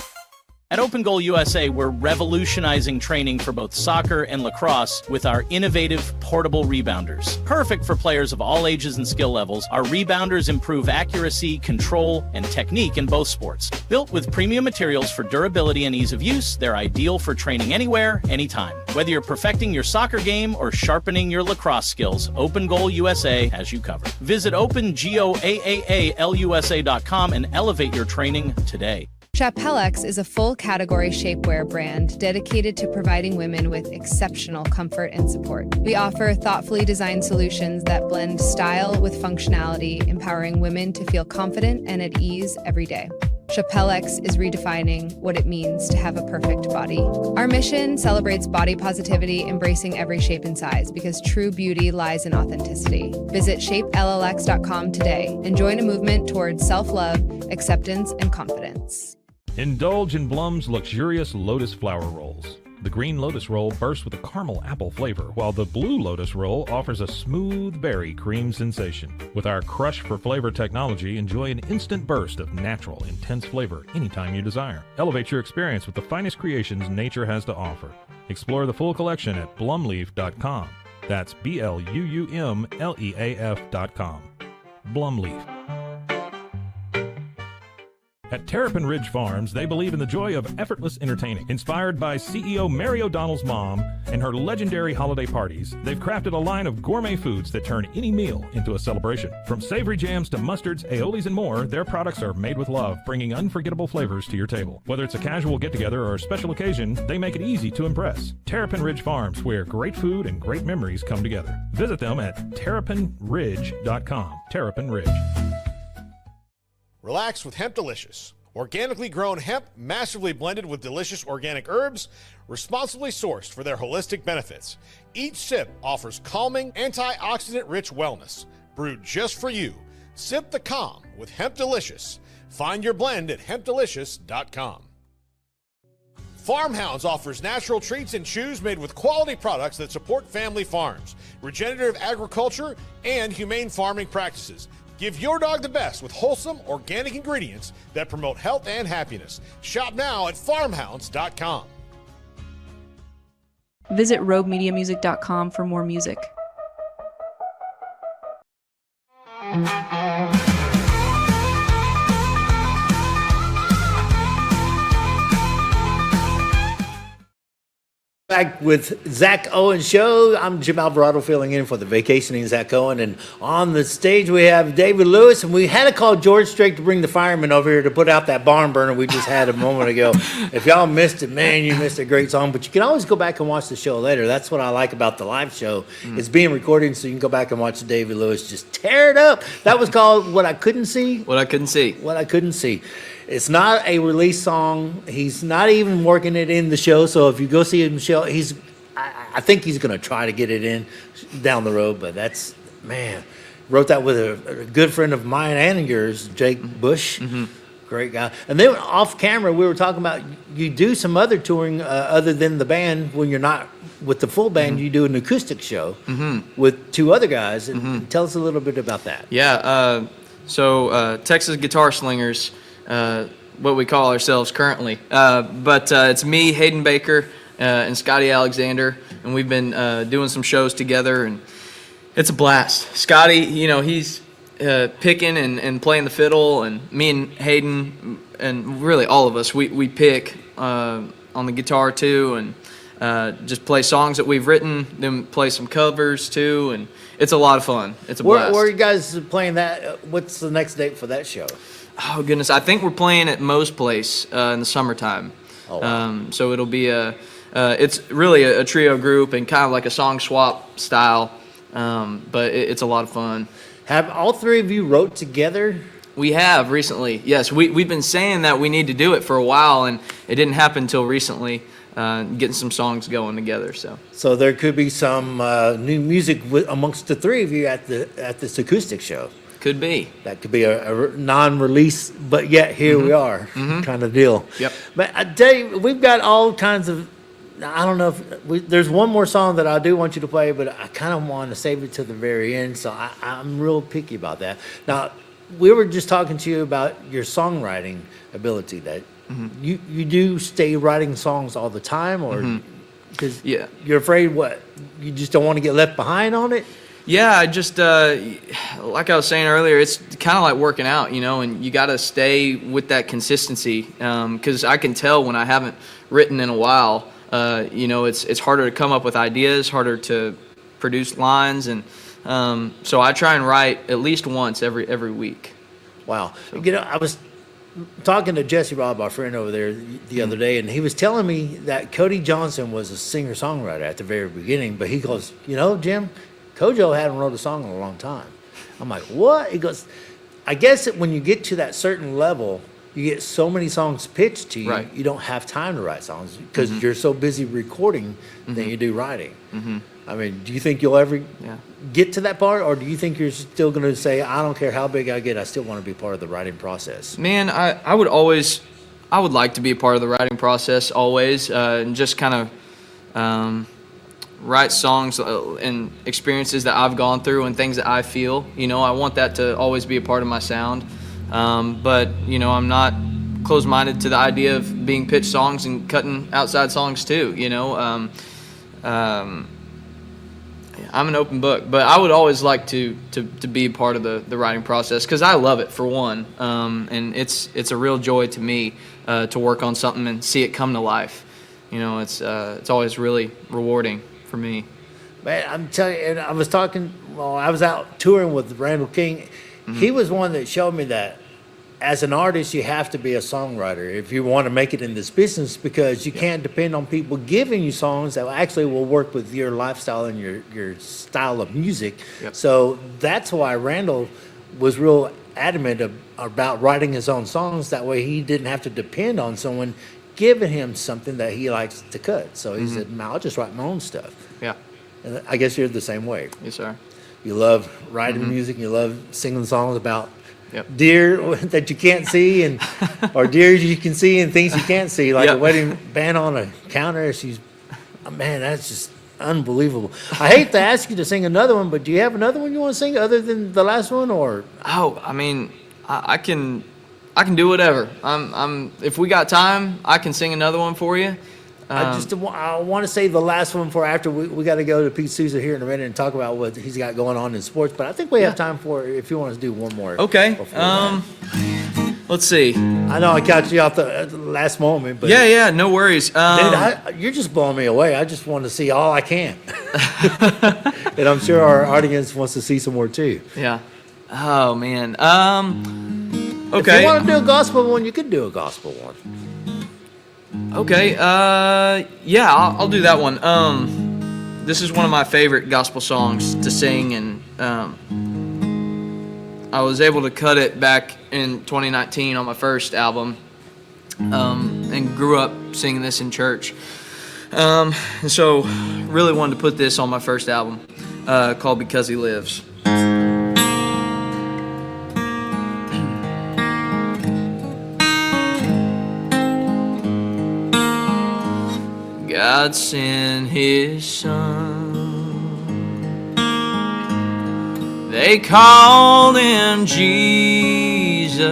At Open Goal USA, we're revolutionizing training for both soccer and lacrosse with our innovative portable rebounders. Perfect for players of all ages and skill levels, our rebounders improve accuracy, control, and technique in both sports. Built with premium materials for durability and ease of use, they're ideal for training anywhere, anytime. Whether you're perfecting your soccer game or sharpening your lacrosse skills, Open Goal USA has you covered. Visit OpenGoAAALUSA.com and elevate your training today. Chapellex is a full category shapewear brand dedicated to providing women with exceptional comfort and support. We offer thoughtfully designed solutions that blend style with functionality, empowering women to feel confident and at ease every day. Chapellex is redefining what it means to have a perfect body. Our mission celebrates body positivity, embracing every shape and size, because true beauty lies in authenticity. Visit shapellx.com today and join a movement towards self-love, acceptance, and confidence. Indulge in Blum's luxurious Lotus flower rolls. The green Lotus roll bursts with a caramel apple flavor, while the blue Lotus roll offers a smooth berry cream sensation. With our Crush for Flavor technology, enjoy an instant burst of natural, intense flavor anytime you desire. Elevate your experience with the finest creations nature has to offer. Explore the full collection at blumleaf.com. That's BLUUMLEAF.com. Blumleaf. At Terrapin Ridge Farms, they believe in the joy of effortless entertaining. Inspired by CEO Mary O'Donnell's mom and her legendary holiday parties, they've crafted a line of gourmet foods that turn any meal into a celebration. From savory jams to mustards, aiolis, and more, their products are made with love, bringing unforgettable flavors to your table. Whether it's a casual get-together or a special occasion, they make it easy to impress. Terrapin Ridge Farms, where great food and great memories come together. Visit them at terrapinridge.com. Terrapin Ridge. Relax with Hemp Delicious. Organically grown hemp, massively blended with delicious organic herbs, responsibly sourced for their holistic benefits. Each sip offers calming, antioxidant-rich wellness. Brewed just for you. Sip the calm with Hemp Delicious. Find your blend at hempdelicious.com. Farmhounds offers natural treats and chews made with quality products that support family farms, regenerative agriculture, and humane farming practices. Give your dog the best with wholesome, organic ingredients that promote health and happiness. Shop now at farmhounds.com. Visit roguemediamusic.com for more music. Back with Zack Owen Show. I'm Jim Alvarado filling in for the vacationing Zack Owen. And on the stage we have David Lewis. And we had to call George Strait to bring the firemen over here to put out that barn burner we just had a moment ago. If y'all missed it, man, you missed a great song. But you can always go back and watch the show later. That's what I like about the live show. It's being recorded, so you can go back and watch David Lewis just tear it up. That was called What I Couldn't See. What I Couldn't See. What I Couldn't See. It's not a release song. He's not even working it in the show. So if you go see him show, I think he's going to try to get it in down the road. But that's, man, wrote that with a good friend of mine and yours, Jake Bush. Great guy. And then off camera, we were talking about you do some other touring other than the band. When you're not with the full band, you do an acoustic show with two other guys. And tell us a little bit about that. Yeah. So Texas Guitar Slingers. What we call ourselves currently. But it's me, Hayden Baker, and Scotty Alexander, and we've been doing some shows together, and it's a blast. Scotty, he's picking and playing the fiddle, and me and Hayden, and really all of us, we pick on the guitar too, and just play songs that we've written, then play some covers too, and it's a lot of fun. It's a blast. Where are you guys playing that? What's the next date for that show? Oh, goodness. I think we're playing at Moe's Place in the summertime. Oh, wow. So it'll be it's really a trio group and kind of like a song swap style, but it's a lot of fun. Have all three of you wrote together? We have recently, yes. We've been saying that we need to do it for a while, and it didn't happen until recently, getting some songs going together. So there could be some new music amongst the three of you at this acoustic show. Could be. That could be a non-release, but yet here we are, kind of deal. Yep. But I tell you, we've got all kinds of, I don't know if, there's one more song that I do want you to play, but I kind of want to save it to the very end, so I'm real picky about that. Now, we were just talking to you about your songwriting ability, that You do stay writing songs all the time, or because Yeah. you're afraid what you just don't want to get left behind on it? Yeah, I just like I was saying earlier, it's kind of like working out, and you got to stay with that consistency because I can tell when I haven't written in a while. It's harder to come up with ideas, harder to produce lines, and so I try and write at least once every week. Wow. I was talking to Jesse Robb, our friend over there, the other day, and he was telling me that Cody Johnson was a singer-songwriter at the very beginning, but he goes, Jim, Kojo hadn't wrote a song in a long time. I'm like, what? He goes, I guess that when you get to that certain level, you get so many songs pitched to you, Right. you don't have time to write songs because you're so busy recording than you do writing. I mean, do you think you'll ever get to that part, or do you think you're still going to say, I don't care how big I get, I still want to be part of the writing process? Man, I would like to be a part of the writing process always, and just kind of write songs and experiences that I've gone through and things that I feel. I want that to always be a part of my sound. But I'm not closed-minded to the idea of being pitched songs and cutting outside songs too. I'm an open book, but I would always like to be a part of the writing process because I love it for one, and it's a real joy to me to work on something and see it come to life. It's always really rewarding for me. Man, I'm telling you, and I was out touring with Randall King. He was one that showed me that as an artist, you have to be a songwriter if you want to make it in this business, because you can't depend on people giving you songs that actually will work with your lifestyle and your style of music. So that's why Randall was real adamant about writing his own songs. That way he didn't have to depend on someone giving him something that he likes to cut. So he said, I'll just write my own stuff. Yeah. And I guess you're the same way. Yes, sir. You love writing music, you love singing songs about deer that you can't see, or deer you can see and things you can't see, like a wedding band on a counter. Man, that's just unbelievable. I hate to ask you to sing another one, but do you have another one you want to sing other than the last one, or? Oh, I mean, I can do whatever. If we got time, I can sing another one for you. I want to save the last one for after we got to go to Pete Souza here in a minute and talk about what he's got going on in sports. But I think we have time for if you want to do one more. Okay. Let's see. I know I caught you out the last moment, but yeah, no worries. Dude, you're just blowing me away. I just want to see all I can, and I'm sure our audience wants to see some more too. Yeah. Oh man. Okay. If you want to do a gospel one, you could do a gospel one. Okay, yeah, I'll do that one. This is one of my favorite gospel songs to sing, and I was able to cut it back in 2019 on my first album, and grew up singing this in church. And so really wanted to put this on my first album, called Because He Lives. God sent His Son. They called Him Jesus.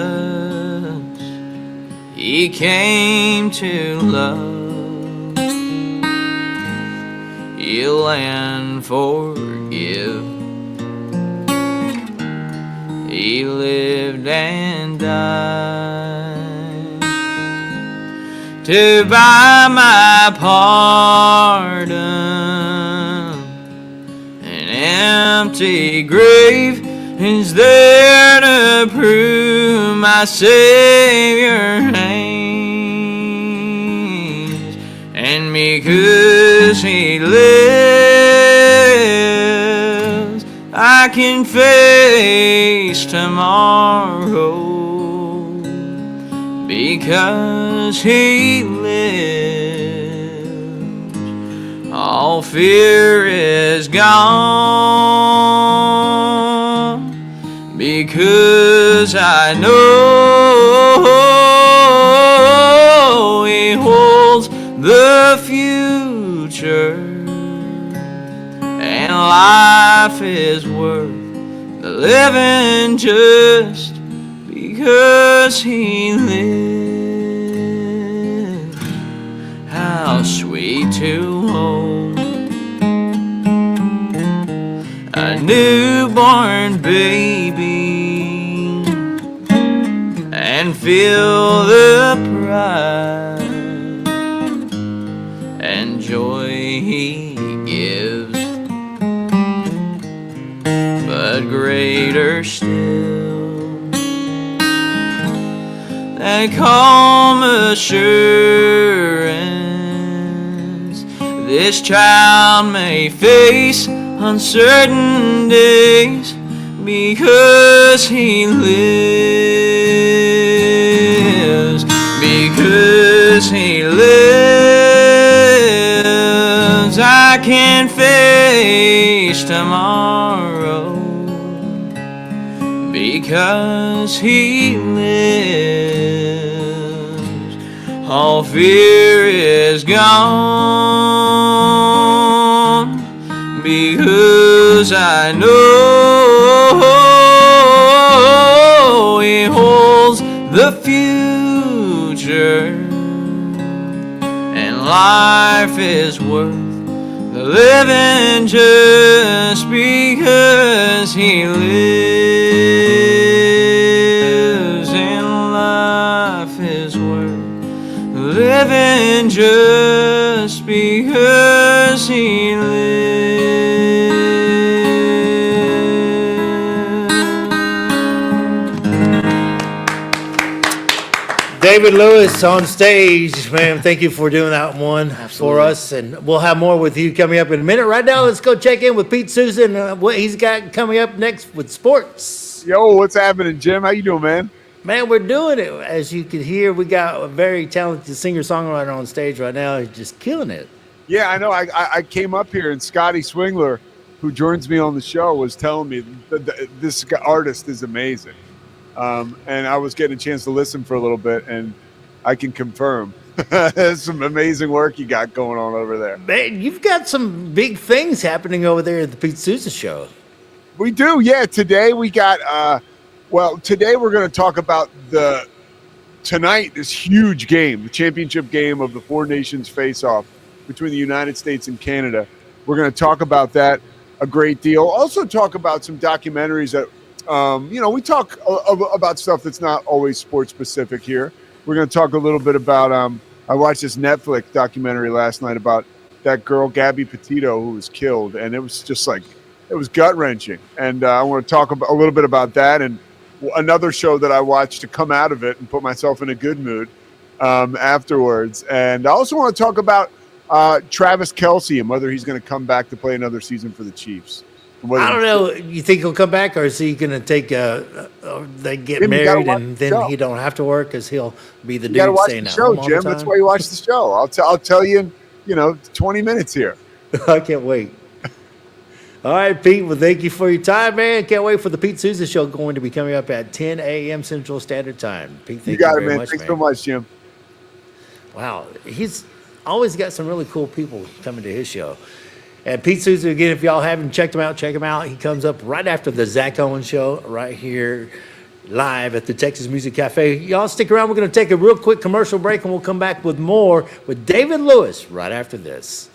He came to love, heal and forgive. He lived and died to buy my pardon. An empty grave is there to prove my Savior reigns, and because He lives, I can face tomorrow. Because He lives, all fear is gone. Because I know He holds the future, and life is worth the living just because He lives. to hold a newborn baby and feel the pride and joy he gives, but greater still, that calm assurance this child may face uncertain days because he lives, because he lives. I can face tomorrow because he lives. All fear is gone because I know he holds the future, and life is worth the living just because he lives, and life is worth living just because he lives. David Lewis on stage, man. Thank you for doing that one for us, and we'll have more with you coming up in a minute. Right now, let's go check in with Pete Souza, what he's got coming up next with sports. Yo, what's happening, Jim? How you doing, man? Man, we're doing it. As you can hear, we got a very talented singer-songwriter on stage right now. He's just killing it. Yeah, I know. I came up here, and Scotty Swingler, who joins me on the show, was telling me that this artist is amazing. And I was getting a chance to listen for a little bit, and I can confirm there's some amazing work you got going on over there. Man, you've got some big things happening over there at the Pete Souza Show. We do, yeah. Today we got, today we're going to talk about tonight, this huge game, the championship game of the Four Nations face-off between the United States and Canada. We're going to talk about that a great deal. Also talk about some documentaries that, we talk about stuff that's not always sports specific here. We're going to talk a little bit about, I watched this Netflix documentary last night about that girl, Gabby Petito, who was killed. And it was just like, it was gut wrenching. And I want to talk a little bit about that. And another show that I watched to come out of it and put myself in a good mood afterwards. And I also want to talk about Travis Kelce and whether he's going to come back to play another season for the Chiefs. I don't know. You think he'll come back, or is he going to take they get married and then he don't have to work because he'll be the dude staying at home all the time? That's why you watch the show. I'll tell you in 20 minutes here. I can't wait. All right, Pete. Well, thank you for your time, man. Can't wait for the Pete Souza Show going to be coming up at 10 a.m. Central Standard Time. Pete, thank you very much, Thanks so much, Jim. Wow, he's always got some really cool people coming to his show. And Pete Souza, again, if y'all haven't checked him out, check him out. He comes up right after the Zack Owen Show right here live at the Texas Music Cafe. Y'all stick around. We're going to take a real quick commercial break, and we'll come back with more with David Lewis right after this.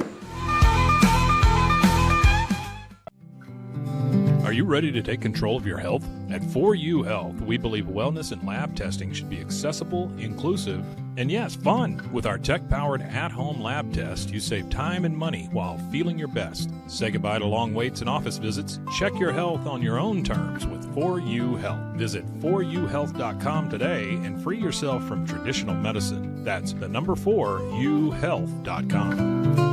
Are you ready to take control of your health? At 4U Health, we believe wellness and lab testing should be accessible, inclusive, and yes, fun. With our tech-powered at-home lab test, you save time and money while feeling your best. Say goodbye to long waits and office visits. Check your health on your own terms with 4U Health. Visit 4uhealth.com today and free yourself from traditional medicine. That's the number 4uhealth.com.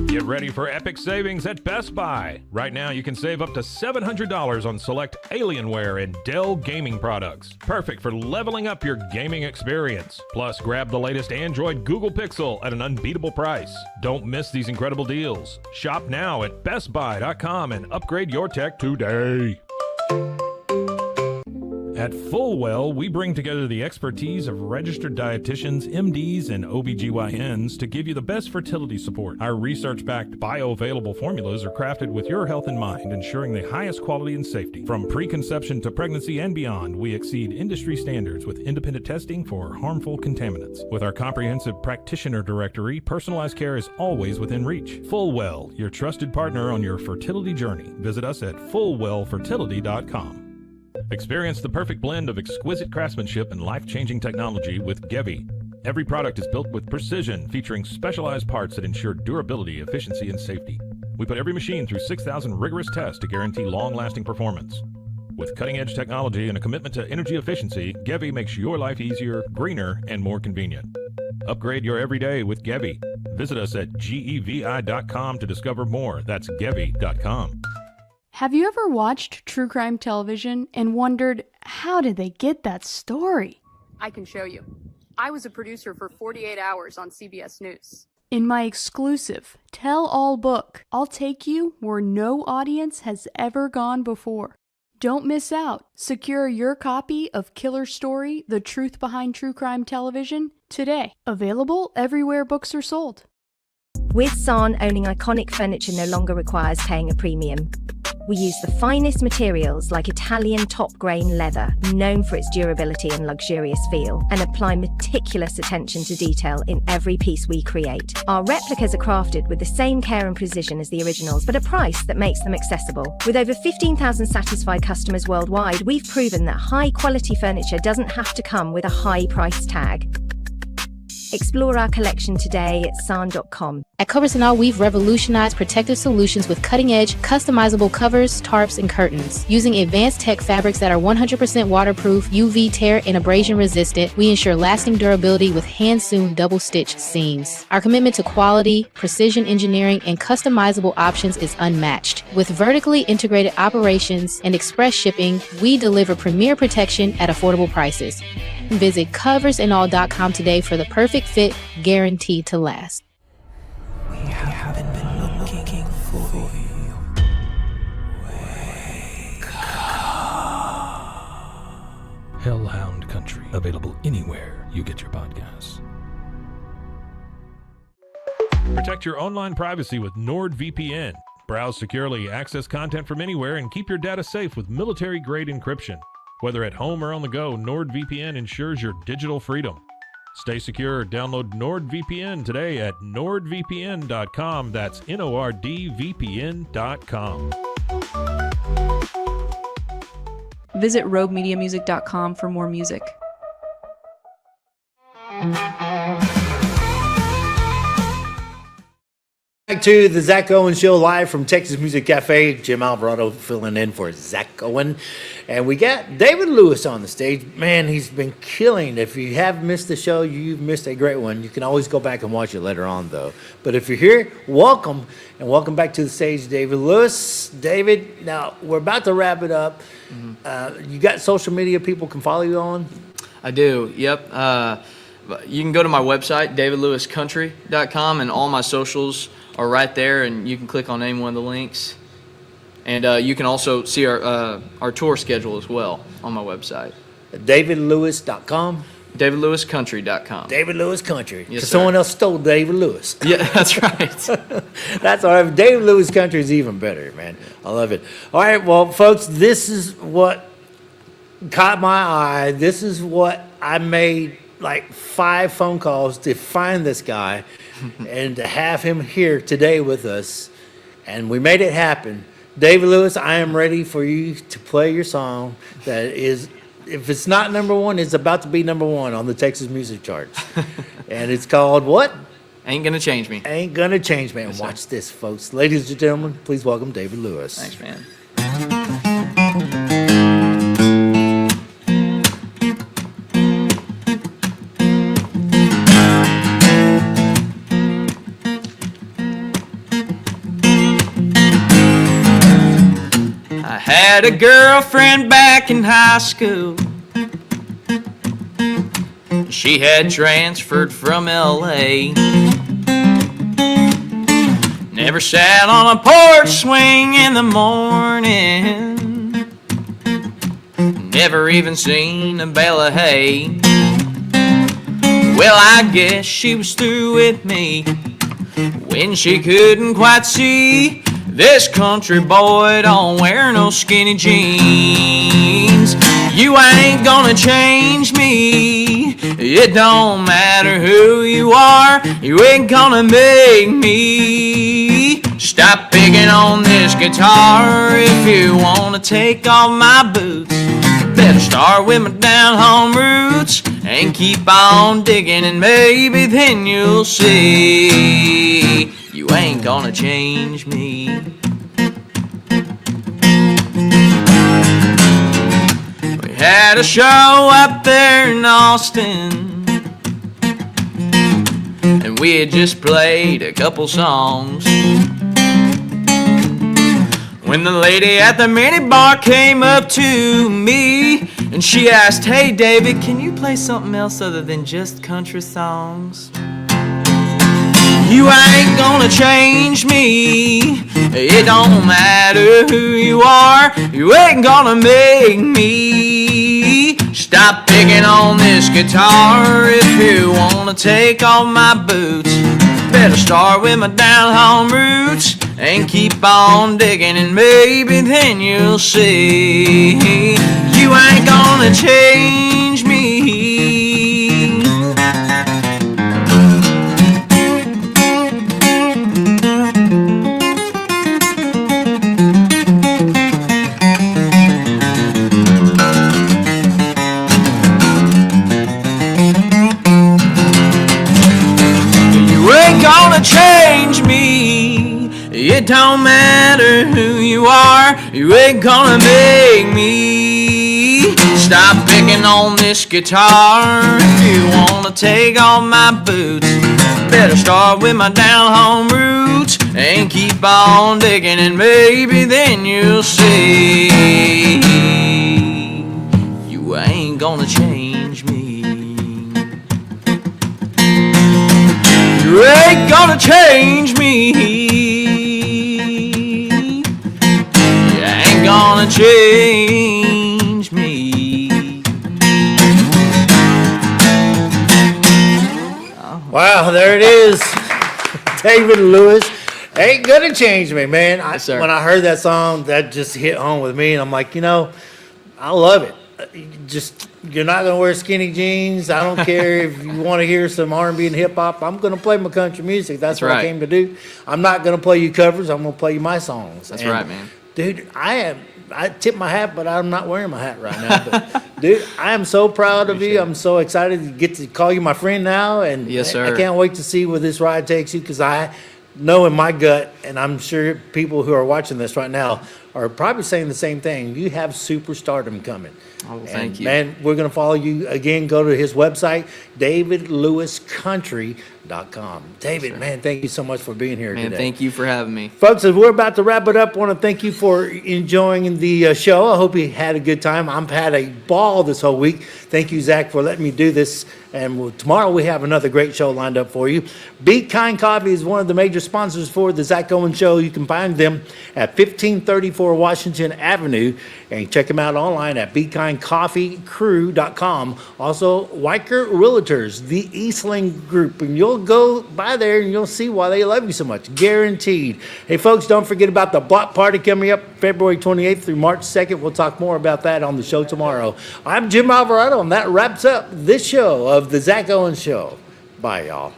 Get ready for epic savings at Best Buy. Right now, you can save up to $700 on select Alienware and Dell gaming products. Perfect for leveling up your gaming experience. Plus, grab the latest Android Google Pixel at an unbeatable price. Don't miss these incredible deals. Shop now at bestbuy.com and upgrade your tech today. At Fullwell, we bring together the expertise of registered dietitians, MDs, and OBGYNs to give you the best fertility support. Our research-backed bioavailable formulas are crafted with your health in mind, ensuring the highest quality and safety. From preconception to pregnancy and beyond, we exceed industry standards with independent testing for harmful contaminants. With our comprehensive practitioner directory, personalized care is always within reach. Fullwell, your trusted partner on your fertility journey. Visit us at fullwellfertility.com. Experience the perfect blend of exquisite craftsmanship and life-changing technology with Gevi. Every product is built with precision, featuring specialized parts that ensure durability, efficiency, and safety. We put every machine through 6,000 rigorous tests to guarantee long-lasting performance. With cutting-edge technology and a commitment to energy efficiency, Gevi makes your life easier, greener, and more convenient. Upgrade your everyday with Gevi. Visit us at gevi.com to discover more. That's gevi.com. Have you ever watched true crime television and wondered, how did they get that story? I can show you. I was a producer for 48 Hours on CBS News. In my exclusive tell-all book, I'll take you where no audience has ever gone before. Don't miss out. Secure your copy of Killer Story, The Truth Behind True Crime Television today. Available everywhere books are sold. With San, owning iconic furniture no longer requires paying a premium. We use the finest materials like Italian top-grain leather, known for its durability and luxurious feel, and apply meticulous attention to detail in every piece we create. Our replicas are crafted with the same care and precision as the originals, but a price that makes them accessible. With over 15,000 satisfied customers worldwide, we've proven that high-quality furniture doesn't have to come with a high price tag. Explore our collection today at san.com. At Covers & All, we've revolutionized protective solutions with cutting-edge, customizable covers, tarps, and curtains. Using advanced tech fabrics that are 100% waterproof, UV tear, and abrasion resistant, we ensure lasting durability with hand-sewn double-stitch seams. Our commitment to quality, precision engineering, and customizable options is unmatched. With vertically integrated operations and express shipping, we deliver premier protection at affordable prices. Visit coversandall.com today for the perfect fit, guaranteed to last. We haven't been looking for you. Wake up. Hellhound Country, available anywhere you get your podcasts. Protect your online privacy with NordVPN. Browse securely, access content from anywhere, and keep your data safe with military-grade encryption. Whether at home or on the go, NordVPN ensures your digital freedom. Stay secure. Download NordVPN today at nordvpn.com. That's NORDVPN.com. Visit roguemediamusic.com for more music. Back to the Zack Owen Show live from Texas Music Cafe. Jim Alvarado filling in for Zack Owen. And we got David Lewis on the stage. Man, he's been killing. If you have missed the show, you've missed a great one. You can always go back and watch it later on, though. But if you're here, welcome. And welcome back to the stage, David Lewis. David, now we're about to wrap it up. You got social media people can follow you on? I do, yep. You can go to my website, davidlewiscountry.com, and all my socials are right there, and you can click on any one of the links. And you can also see our tour schedule as well on my website. davidlewis.com? davidlewiscountry.com. David Lewis Country. Yes, sir. Someone else stole David Lewis. Yeah, that's right. That's all right. David Lewis Country is even better, man. I love it. All right, well, folks, this is what caught my eye. This is what I made like 5 phone calls to find this guy and to have him here today with us. And we made it happen. David Lewis, I am ready for you to play your song that is, if it's not number 1, it's about to be number 1 on the Texas music charts. And it's called what? Ain't Gonna Change Me. Ain't Gonna Change Me. Yes, watch this, folks. Ladies and gentlemen, please welcome David Lewis. Thanks, man. I had a girlfriend back in high school. She had transferred from LA. Never sat on a porch swing in the morning. never even seen a bale of hay. Well, I guess she was through with me when she couldn't quite see this country boy don't wear no skinny jeans. You ain't gonna change me, it don't matter who you are, you ain't gonna make me stop picking on this guitar. If you wanna take off my boots, better start with my down home roots and keep on digging, and maybe then you'll see you ain't gonna change me. We had a show up there in Austin, and we had just played a couple songs when the lady at the minibar came up to me and she asked, "Hey David, can you play something else other than just country songs?" You ain't gonna change me, it don't matter who you are, you ain't gonna make me stop picking on this guitar. If you wanna take off my boots, better start with my down home roots and keep on digging, and maybe then you'll see you ain't gonna change me. You ain't gonna change me, it don't matter who you are, you ain't gonna make me stop picking on this guitar. If you wanna take off my boots, better start with my down home roots and keep on digging, and maybe then you'll see you ain't gonna change me. You ain't gonna change me. You ain't gonna change me. Wow, there it is. David Lewis. Ain't gonna change me, man. When I heard that song, that just hit home with me, and I'm like, I love it. You're not gonna wear skinny jeans. I don't care if you want to hear some R&B and hip hop. I'm gonna play my country music. That's what I came to do. I'm not gonna play you covers. I'm gonna play you my songs. That's right, man. Dude, I tip my hat, but I'm not wearing my hat right now. But dude, I am so proud of you. I'm so excited to get to call you my friend now, and Yes, sir. I can't wait to see where this ride takes you, because I know in my gut, and I'm sure people who are watching this right now are probably saying the same thing. You have superstardom coming. Oh, well, thank you. Man, we're going to follow you again. Go to his website, davidlewiscountry.com. David, man, thank you so much for being here today. Thank you for having me. Folks, as we're about to wrap it up, I want to thank you for enjoying the show. I hope you had a good time. I've had a ball this whole week. Thank you, Zach, for letting me do this. And tomorrow we have another great show lined up for you. Be Kind Coffee is one of the major sponsors for the Zack Owen Show. You can find them at 1534 Washington Avenue, and check them out online at BeKindCoffeeCrew.com. Also, Weicker Realtors, the Eastling Group, and you'll go by there and you'll see why they love you so much, guaranteed. Hey, folks, don't forget about the block party coming up February 28th through March 2nd. We'll talk more about that on the show tomorrow. I'm Jim Alvarado, and that wraps up this show of the Zack Owen Show. Bye, y'all.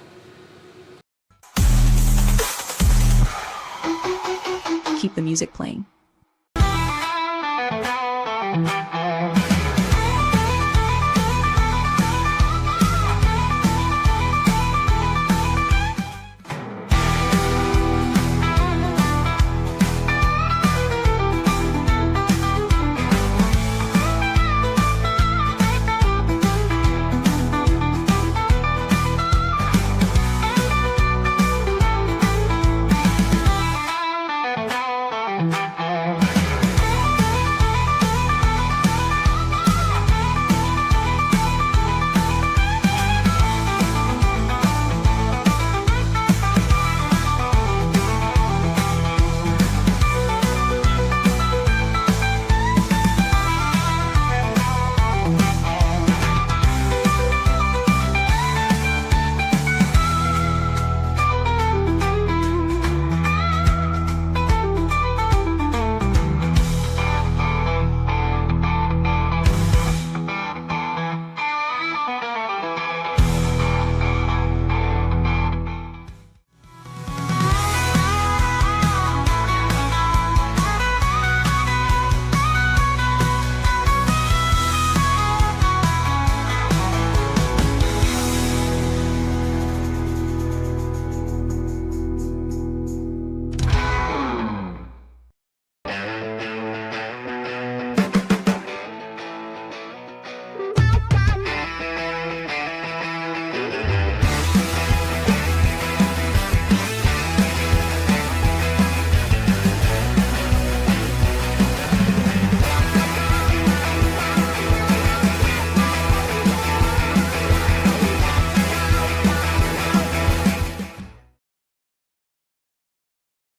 Keep the music playing.